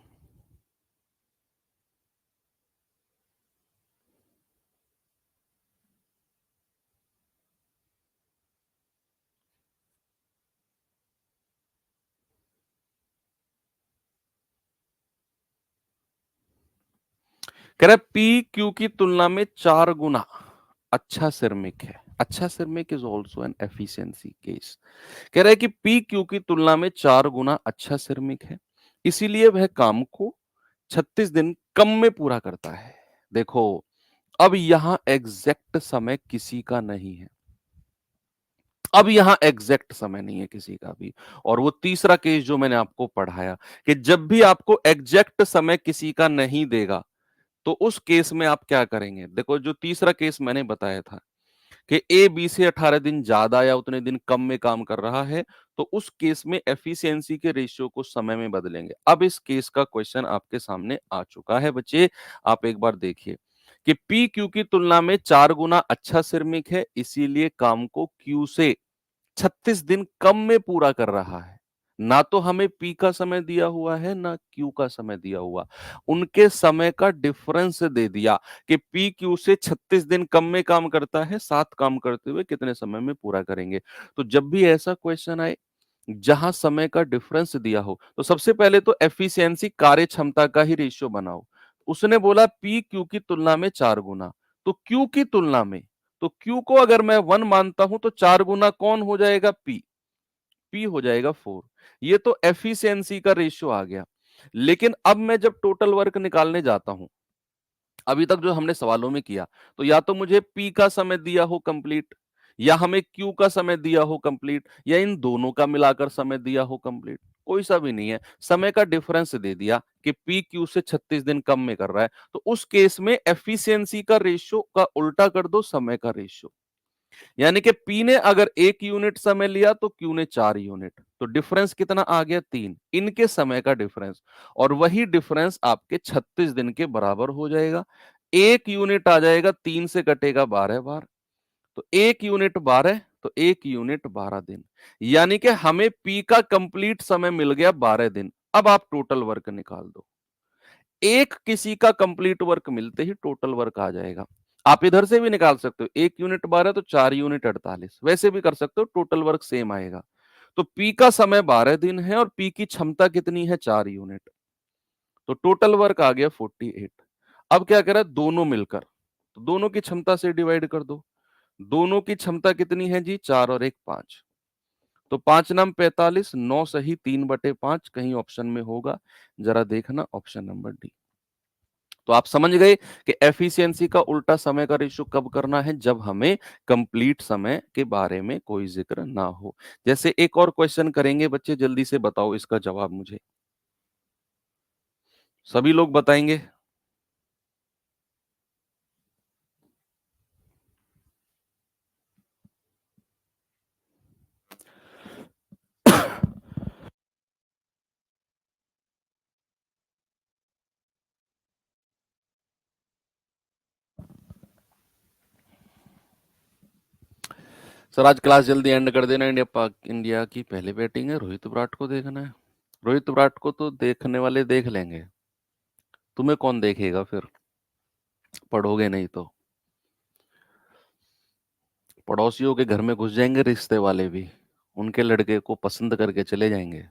कह रहा है पी क्यू की तुलना में 4 गुना अच्छा सिरमिक है। अच्छा ceramic is also an efficiency case. कह रहा है कि पी क्यू की तुलना में 4 गुना अच्छा सिरमिक है, इसीलिए वह काम को 36 दिन कम में पूरा करता है। देखो, अब यहां एग्जैक्ट समय किसी का नहीं है। अब यहां एग्जैक्ट समय नहीं है किसी का भी। और वो तीसरा केस जो मैंने आपको पढ़ाया कि जब भी आपको एग्जैक्ट समय किसी का नहीं देगा, तो उस केस में आप क्या करेंगे। देखो, जो तीसरा केस मैंने बताया था कि ए बी से 18 दिन ज्यादा या उतने दिन कम में काम कर रहा है, तो उस केस में एफिशिएंसी के रेशियो को समय में बदलेंगे। अब इस केस का क्वेश्चन आपके सामने आ चुका है बच्चे। आप एक बार देखिए कि पी क्यू की तुलना में 4 गुना अच्छा श्रमिक है, इसीलिए काम को क्यू से 36 दिन कम में पूरा कर रहा है। ना तो हमें पी का समय दिया हुआ है, ना क्यू का समय दिया हुआ। उनके समय का डिफरेंस दे दिया कि पी क्यू से 36 दिन कम में काम करता है, 7 काम करते हुए कितने समय में पूरा करेंगे। तो जब भी ऐसा क्वेश्चन आए जहां समय का डिफरेंस दिया हो, तो सबसे पहले तो एफिशिएंसी कार्य क्षमता का ही रेशियो बनाओ। उसने बोला पी क्यू की तुलना में 4 गुना, तो क्यू की तुलना में, तो क्यू को अगर मैं 1 मानता हूं तो 4 गुना कौन हो जाएगा, पी। पी हो जाएगा 4। ये तो एफिशिएंसी का रेशियो आ गया। लेकिन अब मैं जब टोटल वर्क निकालने जाता हूं, अभी तक जो हमने सवालों में किया, तो या तो मुझे पी का समय दिया हो कंप्लीट, या हमें क्यू का समय दिया हो कंप्लीट, या इन दोनों का मिलाकर समय दिया हो कंप्लीट। कोई सा भी नहीं है, समय का डिफरेंस दे दिया कि पी क्यू से 36 दिन कम में कर रहा है, तो उस केस में एफिशिएंसी का रेशियो का उल्टा कर दो समय का रेशियो। यानी कि पी ने अगर 1 यूनिट समय लिया तो क्यू ने 4 यूनिट, तो डिफरेंस कितना आ गया, 3, इनके समय का डिफरेंस। और वही डिफरेंस आपके 36 दिन के बराबर हो जाएगा। 1 यूनिट आ जाएगा, 3 से कटेगा 12 बार, तो 1 यूनिट 12, तो 1 यूनिट 12 दिन। यानी कि हमें पी का कंप्लीट समय मिल गया 12 दिन। अब आप टोटल वर्क निकाल दो। एक किसी का कंप्लीट वर्क मिलते ही टोटल वर्क आ जाएगा। आप इधर से भी निकाल सकते हो, 1 यूनिट 12 तो 4 यूनिट 48, वैसे भी कर सकते हो, टोटल वर्क सेम आएगा। तो पी का समय 12 दिन है और पी की क्षमता कितनी है, 4 यूनिट, तो टोटल वर्क आ गया 48। अब क्या करें, दोनों मिलकर, तो दोनों की क्षमता से डिवाइड कर दो। दोनों की क्षमता कितनी है जी, 4 और 1 5, तो 5 नाम 45, 9 सही 3/5, कहीं ऑप्शन में होगा, जरा देखना ऑप्शन नंबर डी। तो आप समझ गए कि एफिशिएंसी का उल्टा समय का रेशियो कब करना है, जब हमें कंप्लीट समय के बारे में कोई जिक्र ना हो। जैसे एक और क्वेश्चन करेंगे बच्चे, जल्दी से बताओ इसका जवाब मुझे। सभी लोग बताएंगे। सर आज क्लास जल्दी एंड कर देना। इंडिया पाक इंडिया की पहली बैटिंग है, रोहित विराट को देखना है। रोहित विराट को तो देखने वाले देख लेंगे, तुम्हें कौन देखेगा फिर, पढ़ोगे नहीं तो। पड़ोसियों के घर में घुस जाएंगे रिश्ते वाले भी, उनके लड़के को पसंद करके चले जाएंगे।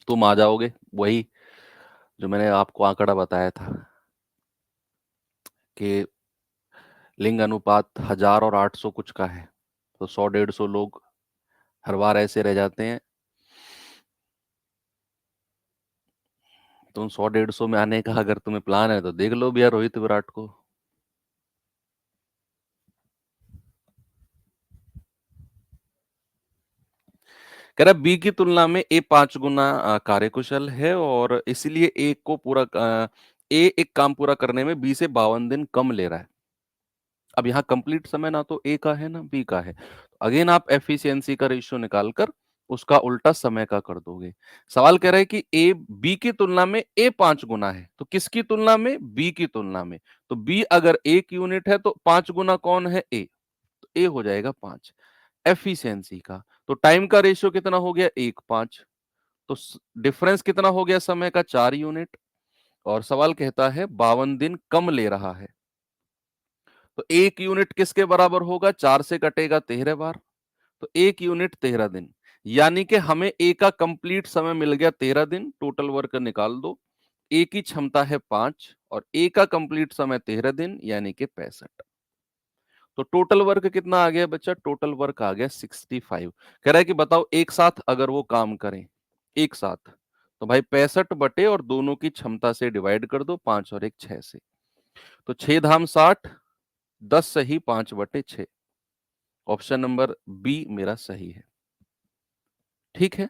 तुम आ जाओगे, वही जो मैंने आपको आंकड़ा बताया था कि लिंग अनुपात 1000 और 800 कुछ का है, तो 100 150 लोग हर बार ऐसे रह जाते हैं। तुम 100 150 में आने का अगर तुम्हें प्लान है तो देख लो भैया रोहित विराट को। कह रहा बी की तुलना में ए 5 गुना कार्यकुशल है, और इसलिए ए एक काम पूरा करने में बी से 52 दिन कम ले रहा है। अब यहाँ कंप्लीट समय ना तो ए का है ना बी का है, अगेन आप एफिशिएंसी का रेशियो निकालकर उसका उल्टा समय का कर दोगे। सवाल कह रहा है कि ए बी की तुलना में ए 5 गुना है, तो किसकी तुलना में? बी की तुलना में। तो बी अगर 1 यूनिट है तो 5 गुना कौन है? ए। तो ए हो जाएगा 5 एफिशिएंसी का। तो टाइम का रेशियो कितना हो गया? 1:5। तो डिफरेंस कितना हो गया समय का? 4 यूनिट। और सवाल कहता है 52 दिन कम ले रहा है, तो 1 यूनिट किसके बराबर होगा? 4 से कटेगा 13 बार, तो 1 यूनिट 13 दिन, यानी कि हमें ए का कंप्लीट समय मिल गया 13 दिन। टोटल वर्क निकाल दो। ए की क्षमता है 5 और ए का कंप्लीट समय 13 दिन यानी कि 65। तो टोटल वर्क कितना आ गया बच्चा? टोटल वर्क आ गया 65। कह रहा है कि बताओ एक साथ अगर वो काम करें एक साथ, तो भाई 65 बटे और दोनों की क्षमता से डिवाइड कर दो, 5 और 1 6 से। तो 6 धाम 60, 10 सही 5/6। ऑप्शन नंबर बी मेरा सही है। ठीक है।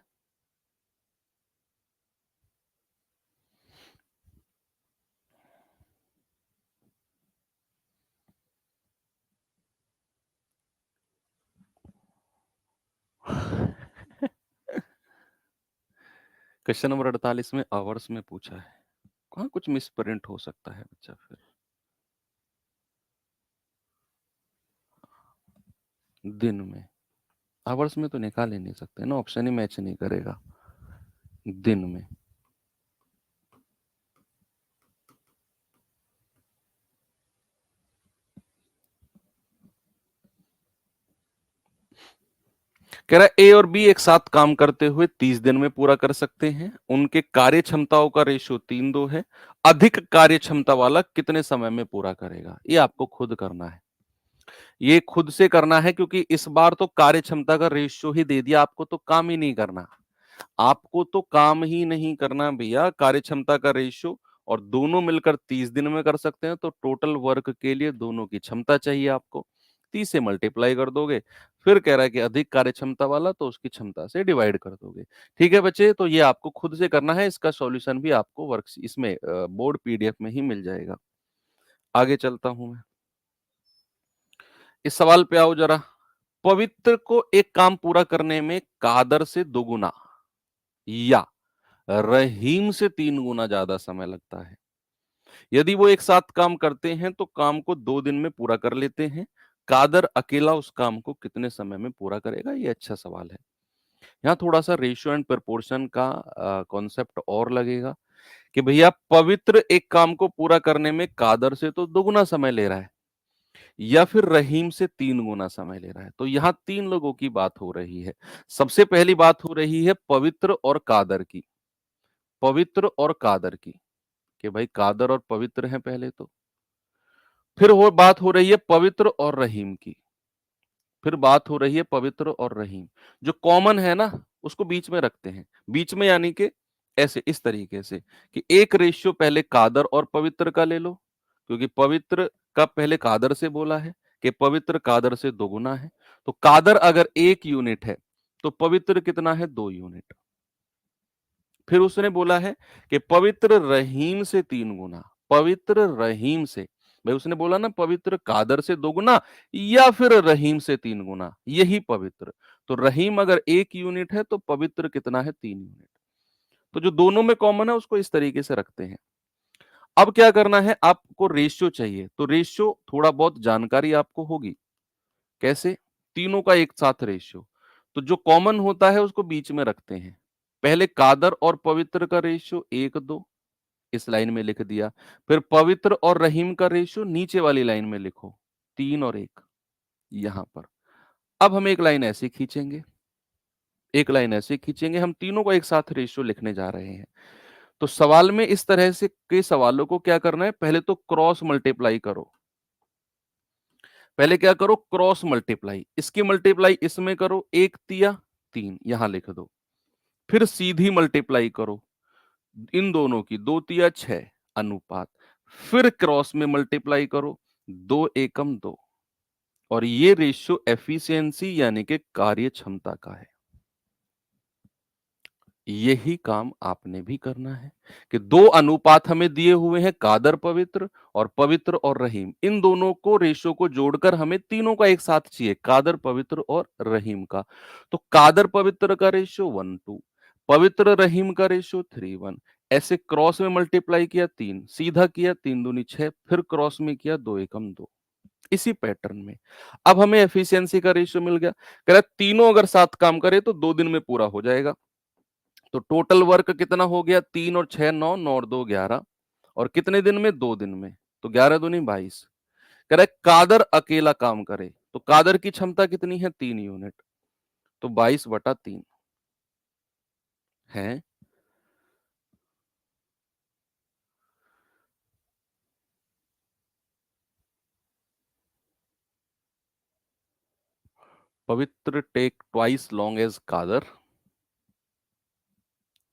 क्वेश्चन नंबर 48 में आवर्स में पूछा है, कहाँ कुछ मिस प्रिंट हो सकता है बच्चा फिर। दिन में, आवर्स में तो निकाल ही नहीं सकते ना, ऑप्शन ही मैच नहीं करेगा। दिन में कह रहा है ए और बी एक साथ काम करते हुए 30 दिन में पूरा कर सकते हैं। उनके कार्य क्षमताओं का रेशियो 3:2 है। अधिक कार्य क्षमता वाला कितने समय में पूरा करेगा? ये आपको खुद करना है, ये खुद से करना है, क्योंकि इस बार तो कार्य क्षमता का रेशियो ही दे दिया आपको, तो काम ही नहीं करना। आपको तो काम ही नहीं करना भैया, कार्य क्षमता का रेशियो, और दोनों मिलकर 30 दिन में कर सकते हैं, तो टोटल वर्क के लिए दोनों की क्षमता चाहिए आपको। 30 से मल्टीप्लाई कर दोगे, फिर कह रहा है कि अधिक कार्य क्षमता वाला तो उसकी क्षमता से डिवाइड कर दोगे। ठीक है बच्चे, तो ये आपको खुद से करना है, इसका सॉल्यूशन भी आपको वर्क इसमें बोर्ड पीडीएफ में ही मिल जाएगा। आगे चलता हूं मैं, इस सवाल पे आओ जरा। पवित्र को एक काम पूरा करने में कादर से 2 गुना या रहीम से 3 गुना ज्यादा समय लगता है। यदि वो एक साथ काम करते हैं तो काम को 2 दिन में पूरा कर लेते हैं। कादर अकेला उस काम को कितने समय में पूरा करेगा? ये अच्छा सवाल है। यहाँ थोड़ा सा रेशियो एंड प्रोपोर्शन का कॉन्सेप्ट और लगेगा कि भैया पवित्र एक काम को पूरा करने में कादर से तो 2 गुना समय ले रहा है या फिर रहीम से 3 गुना समय ले रहा है। तो यहाँ 3 लोगों की बात हो रही है। सबसे पहली बात हो रही है पवित्र और कादर की, पवित्र और कादर की, कि भाई कादर और पवित्र हैं पहले तो। फिर वो बात हो रही है पवित्र और रहीम की, फिर बात हो रही है पवित्र और रहीम। जो कॉमन है ना उसको बीच में रखते हैं, बीच में यानी कि ऐसे इस तरीके से कि एक रेशियो पहले कादर और पवित्र का ले लो, क्योंकि पवित्र का पहले कादर से बोला है कि पवित्र कादर से 2 गुना है। तो कादर अगर 1 यूनिट है तो पवित्र कितना है? 2 यूनिट। फिर उसने बोला है कि पवित्र रहीम से 3 गुना, पवित्र रहीम से। भाई उसने बोला ना पवित्र कादर से 2 गुना या फिर रहीम से 3 गुना, यही पवित्र। तो रहीम अगर 1 यूनिट है तो पवित्र कितना है? 3 यूनिट। तो जो दोनों में कॉमन है उसको इस तरीके से रखते हैं। अब क्या करना है, आपको रेशियो चाहिए, तो रेशियो थोड़ा बहुत जानकारी आपको होगी। कैसे? तीनों का एक साथ रेशियो, तो जो कॉमन होता है उसको बीच में रखते हैं। पहले कादर और पवित्र का रेशियो 1:2 इस लाइन में लिख दिया। फिर पवित्र और रहीम का रेशियो नीचे वाली लाइन में लिखो, 3 और 1 यहां पर। अब हम एक लाइन ऐसे खींचेंगे, एक लाइन ऐसे खींचेंगे, हम तीनों को एक साथ रेशियो लिखने जा रहे हैं। तो सवाल में इस तरह से के सवालों को क्या करना है, पहले तो क्रॉस मल्टीप्लाई करो। पहले क्या करो? क्रॉस मल्टीप्लाई, इसकी मल्टीप्लाई इसमें करो, 1 तिया 3 यहां लिख दो। फिर सीधी मल्टीप्लाई करो इन दोनों की, 2 तिया 6 अनुपात। फिर क्रॉस में मल्टीप्लाई करो, 2 एकम 2, और ये रेशियो एफिशिएंसी यानी कि कार्य क्षमता का है। यही काम आपने भी करना है कि दो अनुपात हमें दिए हुए हैं, कादर पवित्र और रहीम। इन दोनों को रेशो को जोड़कर हमें तीनों का एक साथ चाहिए, कादर पवित्र और रहीम का। तो कादर पवित्र का रेशो 1:2, पवित्र रहीम का रेशो 3:1। ऐसे क्रॉस में मल्टीप्लाई किया 3, सीधा किया 3 दूनी 6, फिर क्रॉस में किया 2 एकम 2। इसी पैटर्न में अब हमें एफिशिएंसी का रेशियो मिल गया। कह रहा है तीनों अगर साथ काम करे तो 2 दिन में पूरा हो जाएगा। तो टोटल वर्क कितना हो गया, 3 और 6 9, 9 और 2 11, और कितने दिन में, 2 दिन में। तो 11 दूनी 22। कह रहा है कादर अकेला काम करे, तो कादर की क्षमता कितनी है, 3 यूनिट। तो 22/3 है। Pavitra take twice long as Kadar.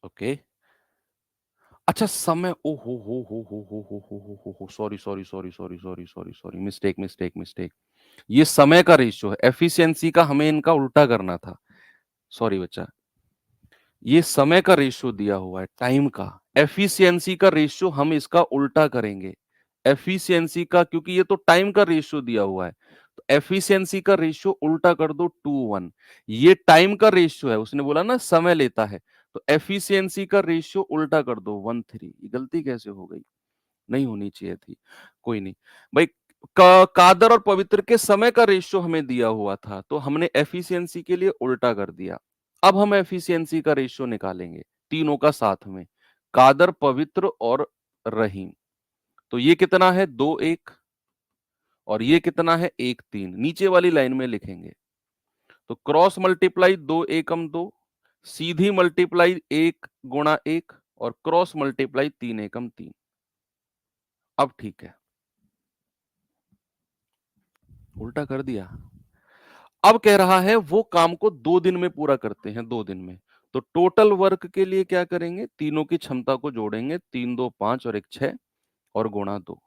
Okay. अच्छा समय, ओ हो, सॉरी, मिस्टेक। ये समय का रेशियो है, एफिशिएंसी का हमें इनका उल्टा करना था। सॉरी बच्चा, ये समय का रेशियो दिया हुआ है, टाइम का। एफिशिएंसी का रेशियो हम इसका उल्टा करेंगे। एफिशिएंसी का, क्योंकि ये तो टाइम का रेशियो दिया हुआ है, तो एफिशिएंसी का रेशियो उल्टा कर दो 2:1। ये टाइम का रेशियो है, उसने बोला ना समय लेता है, तो एफिशिएंसी का रेशियो उल्टा कर दो 1:3। ये गलती कैसे हो गई, नहीं होनी चाहिए थी, कोई नहीं भाई। कादर और पवित्र के समय का रेशियो हमें दिया हुआ था, तो हमने एफिशिएंसी के लिए उल्टा कर दिया। अब हम एफिशिएंसी का रेशियो निकालेंगे तीनों का साथ में, कादर पवित्र और रहीम। तो ये कितना है, 2:1, और ये कितना है, 1:3। नीचे वाली लाइन में लिखेंगे। तो क्रॉस मल्टीप्लाई 2 एकम 2, सीधी मल्टीप्लाई 1 गुणा 1, और क्रॉस मल्टीप्लाई 3 एकम 3। अब ठीक है, उल्टा कर दिया। अब कह रहा है वो काम को 2 दिन में पूरा करते हैं, 2 दिन में। तो टोटल वर्क के लिए क्या करेंगे, तीनों की क्षमता को जोड़ेंगे, 3 2 5 और 1 6, और गुणा 2,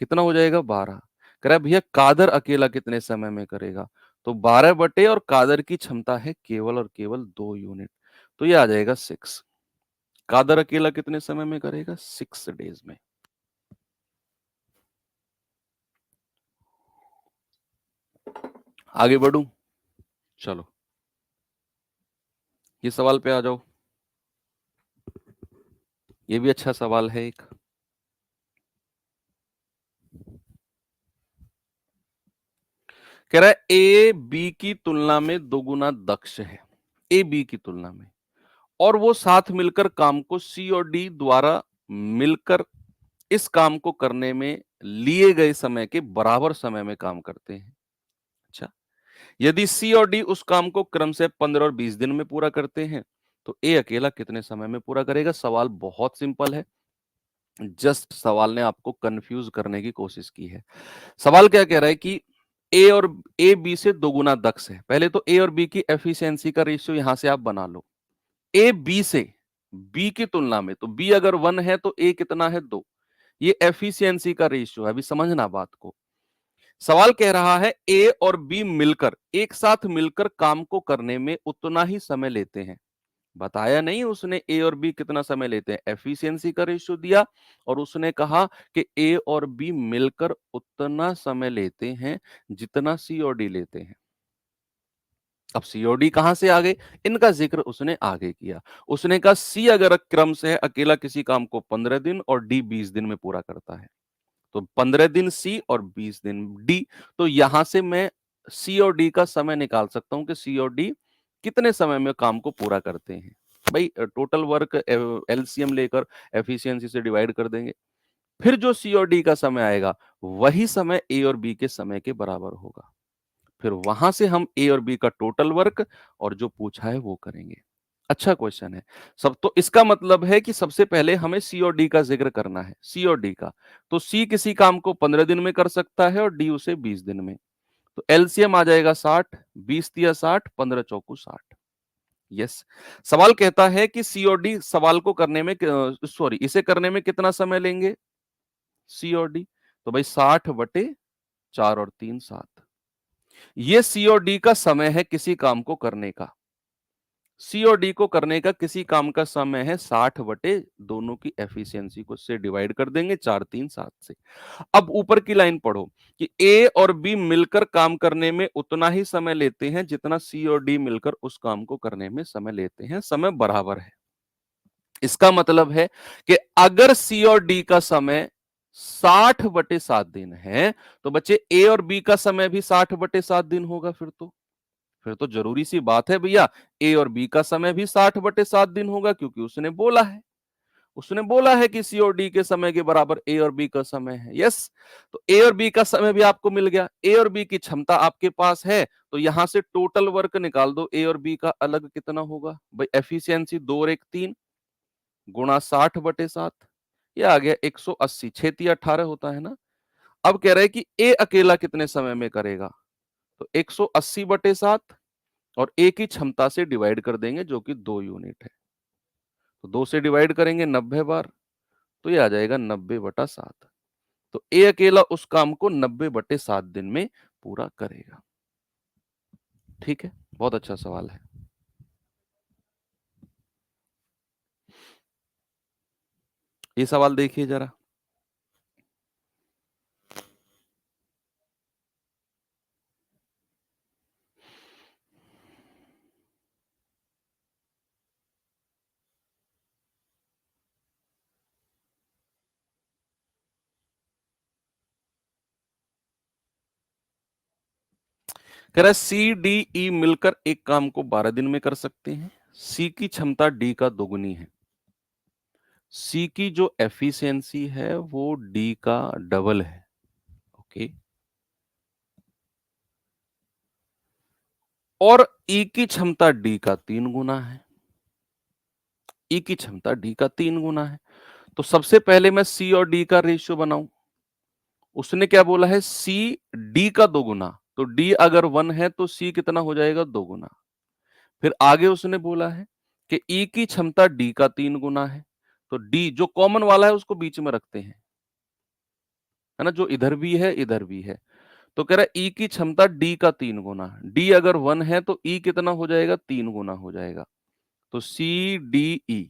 कितना हो जाएगा, 12। कह रहा है भैया कादर अकेला कितने समय में करेगा, तो 12 बटे, और कादर की क्षमता है केवल और केवल 2 यूनिट, तो ये आ जाएगा 6। कादर अकेला कितने समय में करेगा, 6 डेज में। आगे बढ़ू, चलो ये सवाल पे आ जाओ। ये भी अच्छा सवाल है एक। कह रहा है ए बी की तुलना में दोगुना दक्ष है, ए बी की तुलना में, और वो साथ मिलकर काम को सी और डी द्वारा मिलकर इस काम को करने में लिए गए समय के बराबर समय में काम करते हैं। अच्छा, यदि सी और डी उस काम को क्रम से 15 और 20 दिन में पूरा करते हैं, तो ए अकेला कितने समय में पूरा करेगा। सवाल बहुत सिंपल है, जस्ट सवाल ने आपको कंफ्यूज करने की कोशिश की है। सवाल क्या कह रहा है कि ए और ए बी से दोगुना दक्ष है। पहले तो ए और बी की एफिशिएंसी का रेशियो यहां से आप बना लो, ए बी से, बी की तुलना में, तो बी अगर 1 है तो ए कितना है, 2। ये एफिशिएंसी का रेशियो है, अभी समझना बात को। सवाल कह रहा है ए और बी मिलकर, एक साथ मिलकर काम को करने में उतना ही समय लेते हैं। बताया नहीं उसने ए और बी कितना समय लेते हैं, एफिशिएंसी का रेशियो दिया, और उसने कहा कि ए और बी मिलकर उतना समय लेते हैं जितना सी और डी लेते हैं। अब सी और डी कहां से आ गए, इनका जिक्र उसने आगे किया। उसने कहा सी अगर क्रम से है अकेला किसी काम को 15 दिन और डी 20 दिन में पूरा करता है, तो 15 दिन सी और 20 दिन डी। तो यहां से मैं सी और डी का समय निकाल सकता हूं कि सी और डी कितने समय में काम को पूरा करते हैं। भाई टोटल वर्क एलसीएम लेकर एफिशिएंसी से डिवाइड कर देंगे, फिर जो सी और डी का समय आएगा वही समय ए और बी के समय के बराबर होगा। फिर वहां से हम ए और बी का टोटल वर्क और जो पूछा है वो करेंगे। अच्छा क्वेश्चन है सब। तो इसका मतलब है कि सबसे पहले हमें सी और डी का जिक्र करना है, सी और डी का। तो सी किसी काम को 15 दिन में कर सकता है और डी उसे 20 दिन में। तो एलसीएम आ जाएगा 60, 20 तिया 60, 15 चौकू 60। यस। सवाल कहता है कि सी और डी सवाल को करने में, सॉरी, इसे करने में कितना समय लेंगे, सी और डी। तो भाई 60/4 और 3 7, ये सी और डी का समय है किसी काम को करने का। सी और डी को करने का किसी काम का समय है 60 बटे दोनों की एफिशिएंसी को से डिवाइड कर देंगे 4 3 7 से। अब ऊपर की लाइन पढ़ो कि ए और बी मिलकर काम करने में उतना ही समय लेते हैं जितना सी और डी मिलकर उस काम को करने में समय लेते हैं, समय बराबर है। इसका मतलब है कि अगर सी और डी का समय 60 बटे 7 दिन है, तो बच्चे ए और बी का समय भी 60 बटे 7 दिन होगा। फिर तो जरूरी सी बात है भैया, ए और बी का समय भी 60 बटे 7 दिन होगा, क्योंकि उसने बोला है कि सी और डी के समय के बराबर ए और बी का समय है। यस, तो ए और बी का समय भी आपको मिल गया, ए और बी की क्षमता आपके पास है, तो यहां से टोटल वर्क निकाल दो। ए और बी का अलग कितना होगा भाई, एफिशिएंसी 2 और 1 3 गुणा 60 बटे 7, ये आ गया 180। 6 3 18 होता है ना। अब कह रहे हैं कि ए अकेला कितने समय में करेगा, तो 180 बटे 7 और ए की क्षमता से डिवाइड कर देंगे, जो कि 2 यूनिट है। तो 2 से डिवाइड करेंगे 90 बार, तो ये आ जाएगा 90 बटा 7। तो ए अकेला उस काम को 90 बटे 7 दिन में पूरा करेगा। ठीक है, बहुत अच्छा सवाल है। ये सवाल देखिए जरा। कह रहा है सी डी ई मिलकर एक काम को 12 दिन में कर सकते हैं। सी की क्षमता डी का दोगुनी है। सी की जो एफिशिएंसी है वो डी का डबल है। ओके। और ई की क्षमता डी का 3 गुना है। ई की क्षमता डी का 3 गुना है। तो सबसे पहले मैं सी और डी का रेशियो बनाऊं। उसने क्या बोला है, सी डी का 2 गुना। तो डी अगर 1 है तो सी कितना हो जाएगा, 2 गुना। फिर आगे उसने बोला है कि ई की क्षमता डी का 3 गुना है। तो डी जो कॉमन वाला है उसको बीच में रखते हैं, है ना, जो इधर भी है इधर भी है। तो कह रहा है ई की क्षमता डी का 3 गुना। डी अगर 1 है तो ई कितना हो जाएगा, 3 गुना हो जाएगा। तो सी डी ई,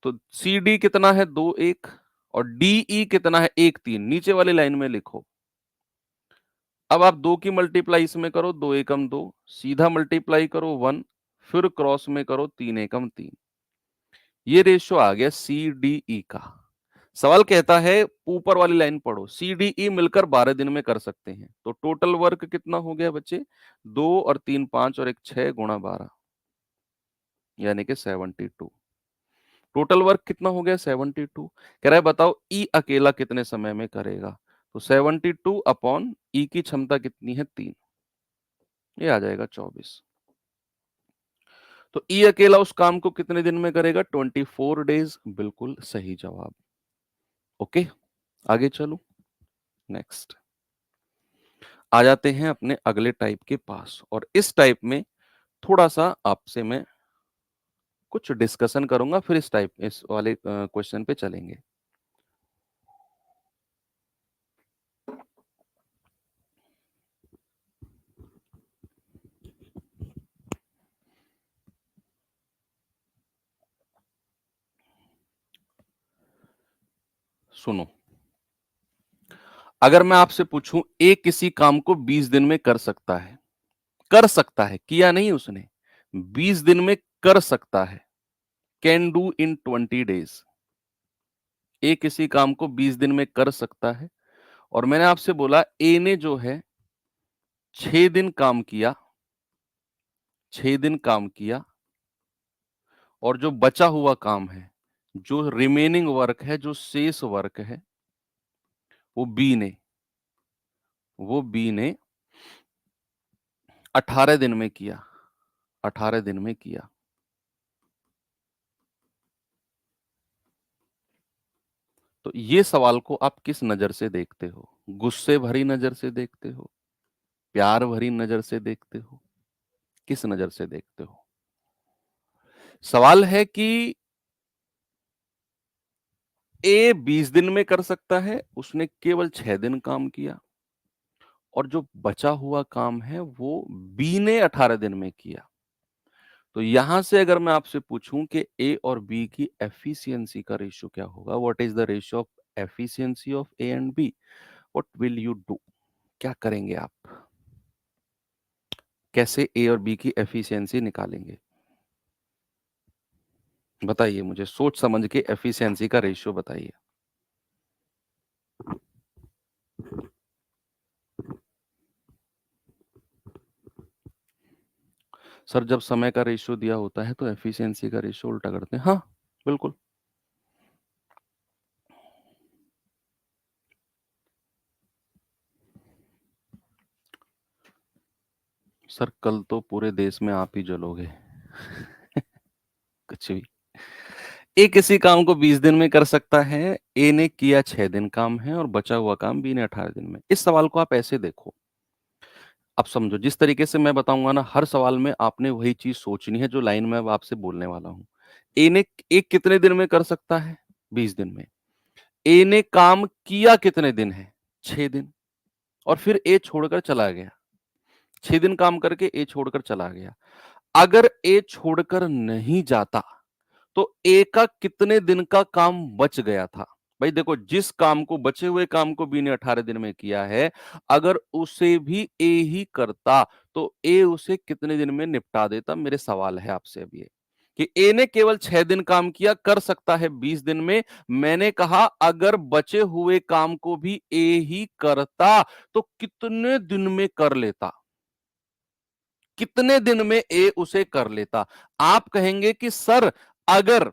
तो सी डी कितना है, 2 1, और डी ई कितना है, 1 3। नीचे वाली लाइन में लिखो। अब आप 2 की मल्टीप्लाई इसमें करो, 2 एकम 2, सीधा मल्टीप्लाई करो 1, फिर क्रॉस में करो 3 एकम 3। ये रेशियो आ गया सी डी ई का। सवाल कहता है ऊपर वाली लाइन पढ़ो, सी डी ई मिलकर 12 दिन में कर सकते हैं, तो टोटल वर्क कितना हो गया बच्चे, 2 और 3 5 और 1 6 गुणा 12, यानी कि 72। टोटल वर्क कितना हो गया, 72। कह रहा है बताओ ई अकेला कितने समय में करेगा। तो 72 अपॉन ई की क्षमता कितनी है, 3, ये आ जाएगा 24। तो ई अकेला उस काम को कितने दिन में करेगा, 24 डेज। बिल्कुल सही जवाब। ओके, आगे चलो। नेक्स्ट आ जाते हैं अपने अगले टाइप के पास, और इस टाइप में थोड़ा सा आपसे मैं कुछ डिस्कशन करूंगा, फिर इस वाले क्वेश्चन पे चलेंगे। सुनो, अगर मैं आपसे पूछूं ए किसी काम को 20 दिन में कर सकता है, किया नहीं उसने, 20 दिन में कर सकता है, कैन डू इन 20 डेज। ए किसी काम को 20 दिन में कर सकता है, और मैंने आपसे बोला ए ने जो है 6 दिन काम किया, 6 दिन काम किया, और जो बचा हुआ काम है, जो रिमेनिंग वर्क है, जो शेष वर्क है, वो बी ने वो बी ने 18 दिन में किया, 18 दिन में किया। तो ये सवाल को आप किस नजर से देखते हो, गुस्से भरी नजर से देखते हो, प्यार भरी नजर से देखते हो, किस नजर से देखते हो। सवाल है कि ए 20 दिन में कर सकता है, उसने केवल 6 दिन काम किया, और जो बचा हुआ काम है वो बी ने 18 दिन में किया। तो यहां से अगर मैं आपसे पूछूं कि ए और बी की एफिशिएंसी का रेशियो क्या होगा, what is the ratio of efficiency of A and B, what will you do, क्या करेंगे आप, कैसे ए और बी की एफिशिएंसी निकालेंगे? बताइए मुझे, सोच समझ के एफिशिएंसी का रेशियो बताइए। सर जब समय का रेशियो दिया होता है तो एफिशिएंसी का रेशियो उल्टा करते हैं। हाँ बिल्कुल। सर कल तो पूरे देश में आप ही जलोगे। कुछ भी। ए किसी काम को 20 दिन में कर सकता है, ए ने किया 6 दिन काम है और बचा हुआ काम बी ने 18 दिन में। इस सवाल को आप ऐसे देखो, अब समझो जिस तरीके से मैं बताऊंगा ना, हर सवाल में आपने वही चीज सोचनी है जो लाइन में अब आपसे बोलने वाला हूं। ए कितने दिन में कर सकता है? 20 दिन में। ए ने काम किया कितने दिन है? 6 दिन। और फिर ए छोड़कर चला गया, 6 दिन काम करके ए छोड़कर चला गया। अगर ए छोड़कर नहीं जाता तो ए का कितने दिन का काम बच गया था? भाई देखो, जिस काम को, बचे हुए काम को बी ने 18 दिन में किया है, अगर उसे भी ए ही करता तो ए उसे कितने दिन में निपटा देता? मेरे सवाल है आपसे अब ये कि ए ने केवल 6 दिन काम किया, कर सकता है 20 दिन में। मैंने कहा अगर बचे हुए काम को भी ए ही करता तो कितने दिन में कर लेता? कितने दिन में ए उसे कर लेता? आप कहेंगे कि सर अगर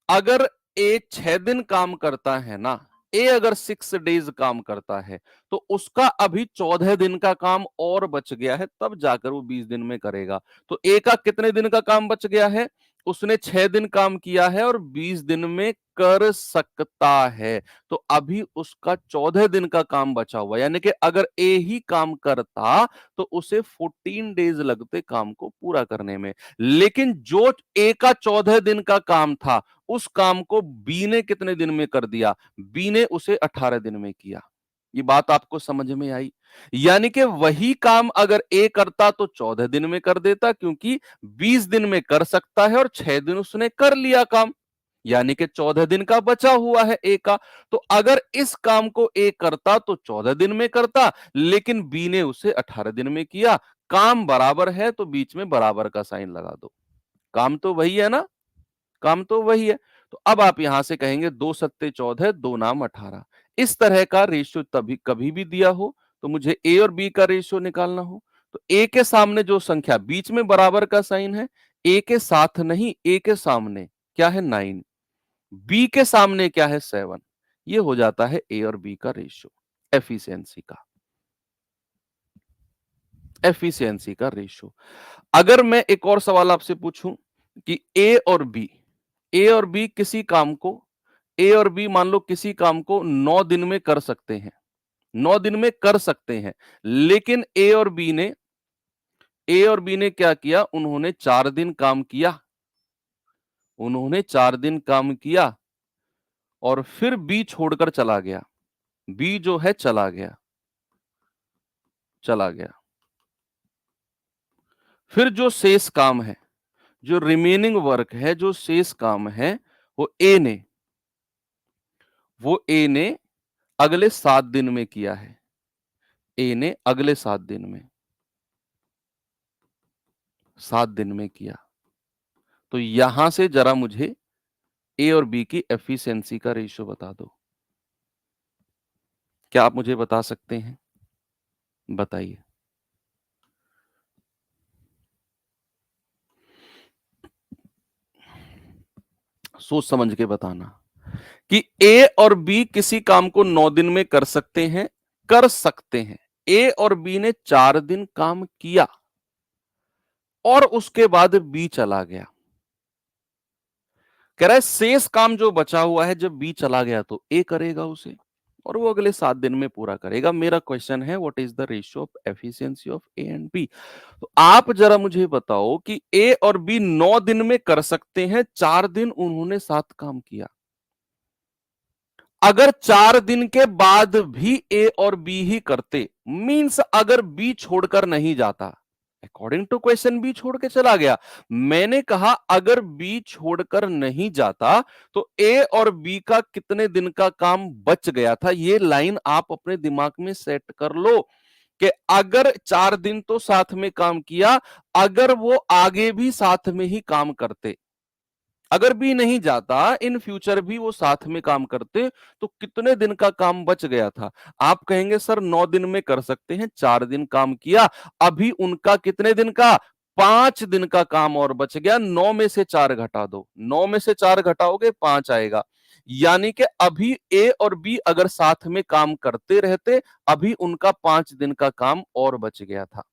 अगर ए 6 दिन काम करता है ना, ए अगर 6 डेज काम करता है तो उसका अभी 14 दिन का काम और बच गया है, तब जाकर वो 20 दिन में करेगा। तो ए का कितने दिन का काम बच गया है? उसने 6 दिन काम किया है और 20 दिन में कर सकता है, तो अभी उसका 14 दिन का काम बचा हुआ, यानी कि अगर ए ही काम करता तो उसे 14 डेज लगते काम को पूरा करने में। लेकिन जो ए का 14 दिन का काम था, उस काम को बी ने कितने दिन में कर दिया? बी ने उसे 18 दिन में किया। ये बात आपको समझ में आई? यानी कि वही काम अगर ए करता तो 14 दिन में कर देता, क्योंकि 20 दिन में कर सकता है और 6 दिन उसने कर लिया काम, यानी कि 14 दिन का बचा हुआ है ए का। तो अगर इस काम को ए करता तो 14 दिन में करता, लेकिन बी ने उसे 18 दिन में किया। काम बराबर है तो बीच में बराबर का साइन लगा दो। काम तो वही है ना, काम तो वही है। तो अब आप यहां से कहेंगे 2 सत्ते 14, 2 नाम 18। इस तरह का रेशियो तभी कभी भी दिया हो तो मुझे ए और बी का रेशियो निकालना हो, तो ए के सामने जो संख्या बीच में बराबर का साइन है, ए के साथ नहीं, ए के सामने क्या है? 9। बी के सामने क्या है? 7। ये हो जाता है ए और बी का रेशियो, एफिशिएंसी का, एफिशिएंसी का रेशियो। अगर मैं एक और सवाल आपसे पूछूं कि ए और बी किसी काम को, ए और बी मान लो किसी काम को 9 दिन में कर सकते हैं, 9 दिन में कर सकते हैं, लेकिन ए और बी ने क्या किया? उन्होंने 4 दिन काम किया, उन्होंने 4 दिन काम किया और फिर बी छोड़कर चला गया। बी जो है चला गया, चला गया। फिर जो शेष काम है, जो रिमेनिंग वर्क है, जो शेष काम है, वो ए ने अगले 7 दिन में किया है। ए ने अगले 7 दिन में, 7 दिन में किया। तो यहां से जरा मुझे ए और बी की एफिशिएंसी का रेशियो बता दो। क्या आप मुझे बता सकते हैं? बताइए। सोच समझ के बताना कि ए और बी किसी काम को 9 दिन में कर सकते हैं, कर सकते हैं। ए और बी ने 4 दिन काम किया और उसके बाद बी चला गया। कह रहा है शेष काम जो बचा हुआ है, जब बी चला गया तो ए करेगा उसे और वो अगले 7 दिन में पूरा करेगा। मेरा क्वेश्चन है what is the ratio of efficiency of A and B? तो आप जरा मुझे बताओ कि ए और बी 9 दिन में कर सकते हैं, 4 दिन उन्होंने साथ काम किया। अगर 4 दिन के बाद भी ए और बी ही करते, मींस अगर बी छोड़कर नहीं जाता, अकॉर्डिंग टू क्वेश्चन बी छोड़ के चला गया। मैंने कहा अगर बी छोड़कर नहीं जाता तो ए और बी का कितने दिन का काम बच गया था। ये लाइन आप अपने दिमाग में सेट कर लो कि अगर 4 दिन तो साथ में काम किया, अगर वो आगे भी साथ में ही काम करते, अगर भी नहीं जाता, इन फ्यूचर भी वो साथ में काम करते, तो कितने दिन का काम बच गया था। आप कहेंगे सर 9 दिन में कर सकते हैं, 4 दिन काम किया, अभी उनका कितने दिन का, 5 दिन का काम और बच गया। 9 में से 4 घटा दो, 9 में से 4 घटाओगे 5 आएगा। यानी कि अभी ए और बी अगर साथ में काम करते रहते, अभी उनका 5 दिन का काम और बच गया था।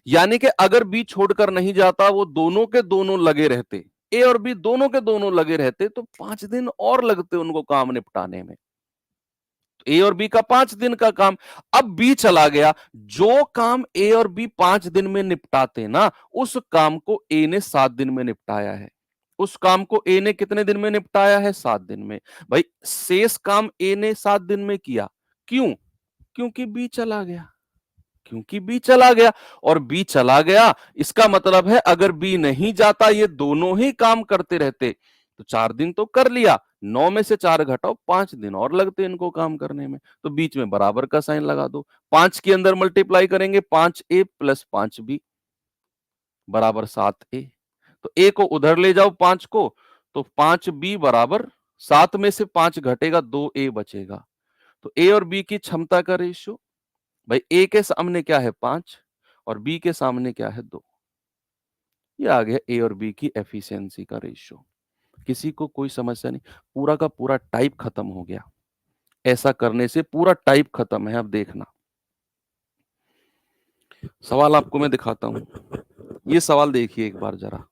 यानी कि अगर बी छोड़कर नहीं जाता, वो दोनों के दोनों लगे रहते, ए और बी दोनों के दोनों लगे रहते, तो 5 दिन और लगते उनको काम निपटाने में। ए और बी का 5 दिन का काम, अब बी चला गया, जो काम ए और बी 5 दिन में निपटाते ना, उस काम को ए ने 7 दिन में निपटाया है। उस काम को ए ने कितने दिन में निपटाया है, 7 दिन में। भाई शेष काम ए ने 7 दिन में किया, क्यों? क्योंकि बी चला गया, क्योंकि बी चला गया। और बी चला गया, इसका मतलब है अगर बी नहीं जाता, ये दोनों ही काम करते रहते, तो 4 दिन तो कर लिया, 9 में से 4 घटाओ, 5 दिन और लगते इनको काम करने में। तो बीच में बराबर का साइन लगा दो, 5 के अंदर मल्टीप्लाई करेंगे, 5a प्लस 5b बराबर 7a। तो a को उधर ले जाओ 5 को, तो 5b बराबर 7 में से 5 घटेगा, 2a बचेगा। तो a और b की क्षमता का रेशियो, भाई ए के सामने क्या है 5 और बी के सामने क्या है 2। ये आ गया ए और बी की एफिशिएंसी का रेशियो। किसी को कोई समस्या नहीं, पूरा का पूरा टाइप खत्म हो गया। ऐसा करने से पूरा टाइप खत्म है। अब देखना सवाल आपको मैं दिखाता हूं। ये सवाल देखिए एक बार जरा।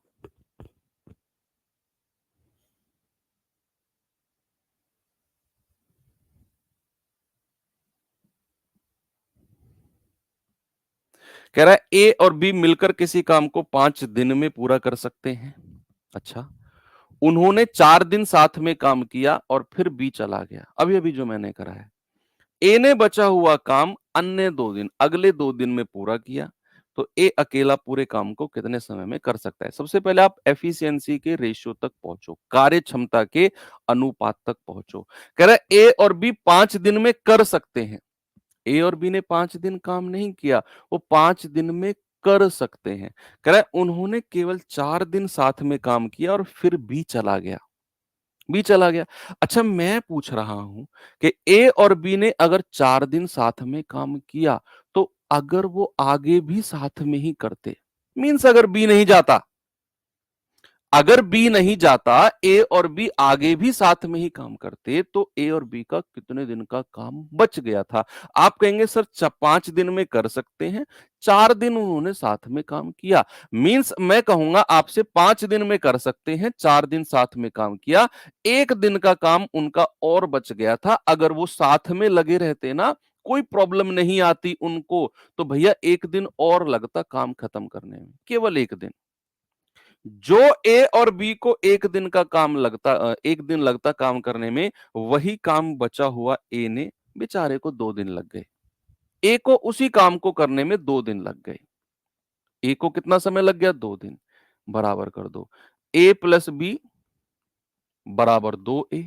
कह रहा है ए और बी मिलकर किसी काम को 5 दिन में पूरा कर सकते हैं। अच्छा, उन्होंने 4 दिन साथ में काम किया और फिर बी चला गया, अभी अभी जो मैंने करा है। ए ने बचा हुआ काम अन्य 2 दिन, अगले 2 दिन में पूरा किया, तो ए अकेला पूरे काम को कितने समय में कर सकता है। सबसे पहले आप एफिशिएंसी के रेशियो तक पहुंचो, कार्य क्षमता के अनुपात तक पहुंचो। कह रहा है ए और बी 5 दिन में कर सकते हैं। ए और बी ने 5 दिन काम नहीं किया, वो 5 दिन में कर सकते हैं। कह रहा है उन्होंने केवल 4 दिन साथ में काम किया और फिर बी चला गया, बी चला गया। अच्छा, मैं पूछ रहा हूं कि ए और बी ने अगर 4 दिन साथ में काम किया, तो अगर वो आगे भी साथ में ही करते, मीन्स अगर बी नहीं जाता, अगर बी नहीं जाता, ए और बी आगे भी साथ में ही काम करते, तो ए और बी का कितने दिन का काम बच गया था। आप कहेंगे सर 5 दिन में कर सकते हैं, 4 दिन उन्होंने साथ में काम किया, मीन्स मैं कहूंगा आपसे 5 दिन में कर सकते हैं, 4 दिन साथ में काम किया, 1 दिन का काम उनका और बच गया था। अगर वो साथ में लगे रहते ना, कोई प्रॉब्लम नहीं आती उनको, तो भैया 1 दिन और लगता काम खत्म करने में, केवल 1 दिन। जो ए और बी को 1 दिन का काम लगता, 1 दिन लगता काम करने में, वही काम बचा हुआ ए ने बेचारे को 2 दिन लग गए। ए को उसी काम को करने में 2 दिन लग गए। ए को कितना समय लग गया, 2 दिन। बराबर कर दो, ए प्लस बी बराबर 2a।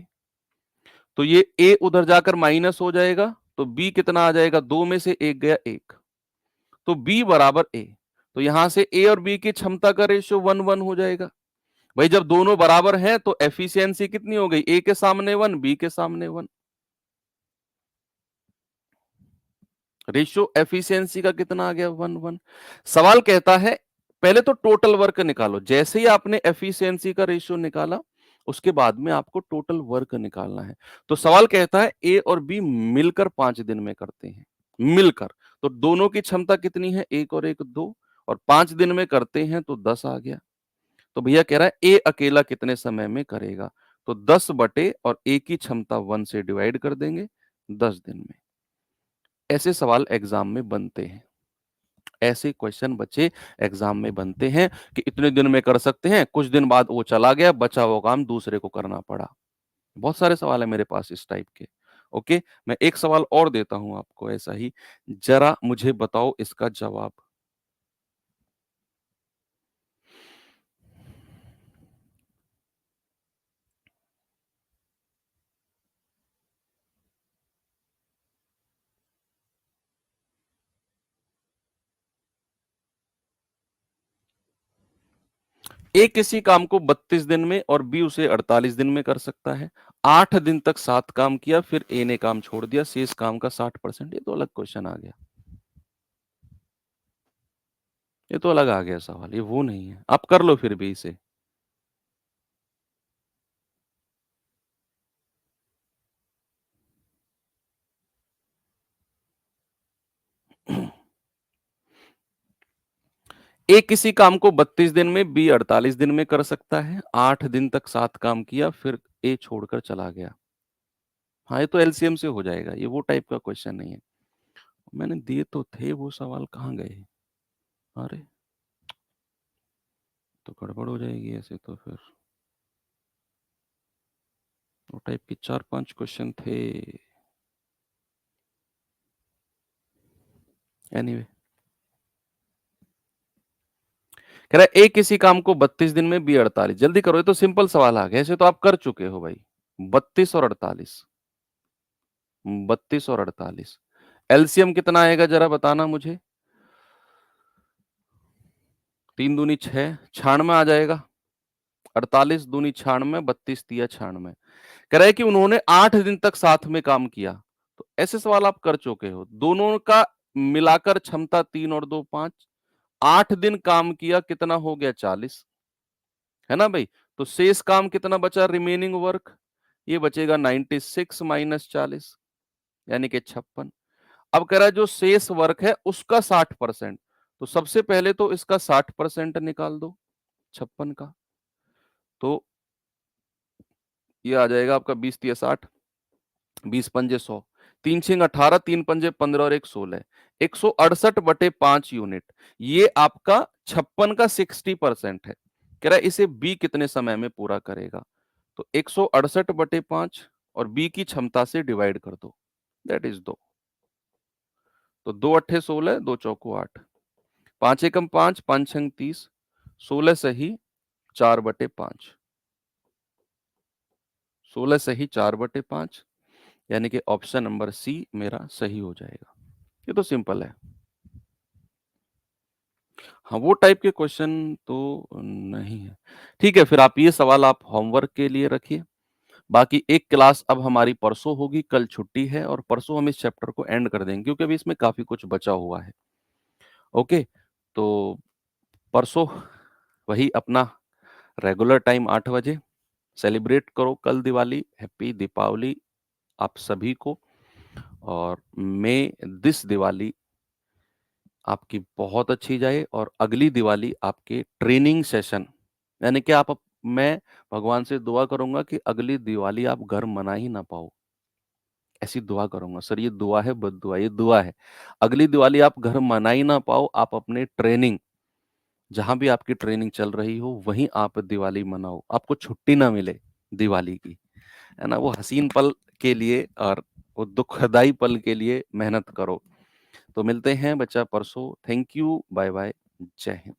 तो ये ए उधर जाकर माइनस हो जाएगा, तो बी कितना आ जाएगा, 2 में से 1 गया 1, तो बी बराबर ए। तो यहां से ए और बी की क्षमता का रेशियो 1:1 हो जाएगा। भाई जब दोनों बराबर हैं तो एफिशिएंसी कितनी हो गई, ए के सामने 1, बी के सामने 1। रेशियो एफिशिएंसी का कितना आ गया, 1:1। सवाल कहता है पहले तो टोटल वर्क निकालो। जैसे ही आपने एफिशिएंसी का रेशियो निकाला, उसके बाद में आपको टोटल वर्क निकालना है। तो सवाल कहता है ए और बी मिलकर 5 दिन में करते हैं, मिलकर। तो दोनों की क्षमता कितनी है, 1 और 1 2, और 5 दिन में करते हैं तो 10 आ गया। तो भैया कह रहा है ए अकेला कितने समय में करेगा, तो 10 बटे और ए की क्षमता 1 से डिवाइड कर देंगे, 10 दिन में। ऐसे सवाल एग्जाम में बनते हैं, ऐसे क्वेश्चन बच्चे एग्जाम में बनते हैं कि इतने दिन में कर सकते हैं, कुछ दिन बाद वो चला गया, बचा वो काम दूसरे को करना पड़ा। बहुत सारे सवाल है मेरे पास इस टाइप के। ओके, मैं एक सवाल और देता हूं आपको ऐसा ही, जरा मुझे बताओ इसका जवाब। ए किसी काम को 32 दिन में और बी उसे 48 दिन में कर सकता है। 8 दिन तक 7 काम किया, फिर ए ने काम छोड़ दिया, शेष काम का 60%। ये तो अलग क्वेश्चन आ गया, ये तो अलग आ गया सवाल, ये वो नहीं है। आप कर लो फिर भी इसे। ए किसी काम को 32 दिन में, बी 48 दिन में कर सकता है। 8 दिन तक 7 काम किया, फिर ए छोड़कर चला गया। हाँ, ये तो एलसीएम से हो जाएगा, ये वो टाइप का क्वेश्चन नहीं है। मैंने दिए तो थे, वो सवाल कहाँ गए? अरे, तो गड़बड़ हो जाएगी ऐसे तो फिर। वो टाइप के 4-5 क्वेश्चन थे। एनीवे, कह रहा है ए किसी काम को 32 दिन में, बी 48। जल्दी करो, ये तो सिंपल सवाल आ गया, ऐसे तो आप कर चुके हो भाई। 32 और 48, 32 और 48, एलसीएम कितना आएगा जरा बताना मुझे। 3 दूनी 6, 96 आ जाएगा। 48 दूनी 96, 32 तिया 96। कह रहा है कि उन्होंने 8 दिन तक साथ में काम किया। तो ऐसे सवाल आप कर चुके हो। दोनों का मिलाकर क्षमता 3 और 2 5। 8 दिन काम किया, कितना हो गया? 40, है ना भाई? तो शेष काम कितना बचा? रिमेनिंग वर्क, ये बचेगा 96 माइनस 40, यानी कि 56। अब कह रहा है जो शेष वर्क है उसका 60%। तो सबसे पहले तो इसका 60% निकाल दो 56 का। तो ये आ जाएगा आपका 20 तिया 60, 20 पंजे 100, 3 छींग 18, 3 पंजे 15 और 1 16, 168/5 यूनिट। ये आपका 56 का 60% है। कह रहा है इसे बी कितने समय में पूरा करेगा? तो 168/5 और बी की क्षमता से डिवाइड कर दो, दैट इज 2। तो 2 अट्ठे 16, 2 चौको 8, 5 एकम 5, 5 छंग 30, 16 सही 4/5, 16 सही 4/5, यानी कि ऑप्शन नंबर सी मेरा सही हो जाएगा। ये तो सिंपल है। हाँ, वो टाइप के क्वेश्चन तो नहीं है। ठीक है, फिर आप ये सवाल आप होमवर्क के लिए रखिए। बाकी एक क्लास अब हमारी परसों होगी, कल छुट्टी है और परसों हम इस चैप्टर को एंड कर देंगे क्योंकि अभी इसमें काफी कुछ बचा हुआ है। ओके, तो परसों वही अपना रेगुलर टाइम 8 बजे। सेलिब्रेट करो कल दिवाली, हैप्पी दीपावली आप सभी को। और मे दिस दिवाली आपकी बहुत अच्छी जाए और अगली दिवाली आपके ट्रेनिंग सेशन, यानी कि मैं भगवान से दुआ करूंगा कि अगली दिवाली आप घर मना ही ना पाओ, ऐसी दुआ करूंगा। सर ये दुआ है, बद दुआ, ये दुआ है। अगली दिवाली आप घर मना ही ना पाओ, आप अपने ट्रेनिंग, जहां भी आपकी ट्रेनिंग चल रही हो वहीं आप दिवाली मनाओ, आपको छुट्टी ना मिले दिवाली की, है ना? वो हसीन पल के लिए और वो दुखदाई पल के लिए मेहनत करो। तो मिलते हैं बच्चा परसों। थैंक यू, बाय बाय, जय हिंद।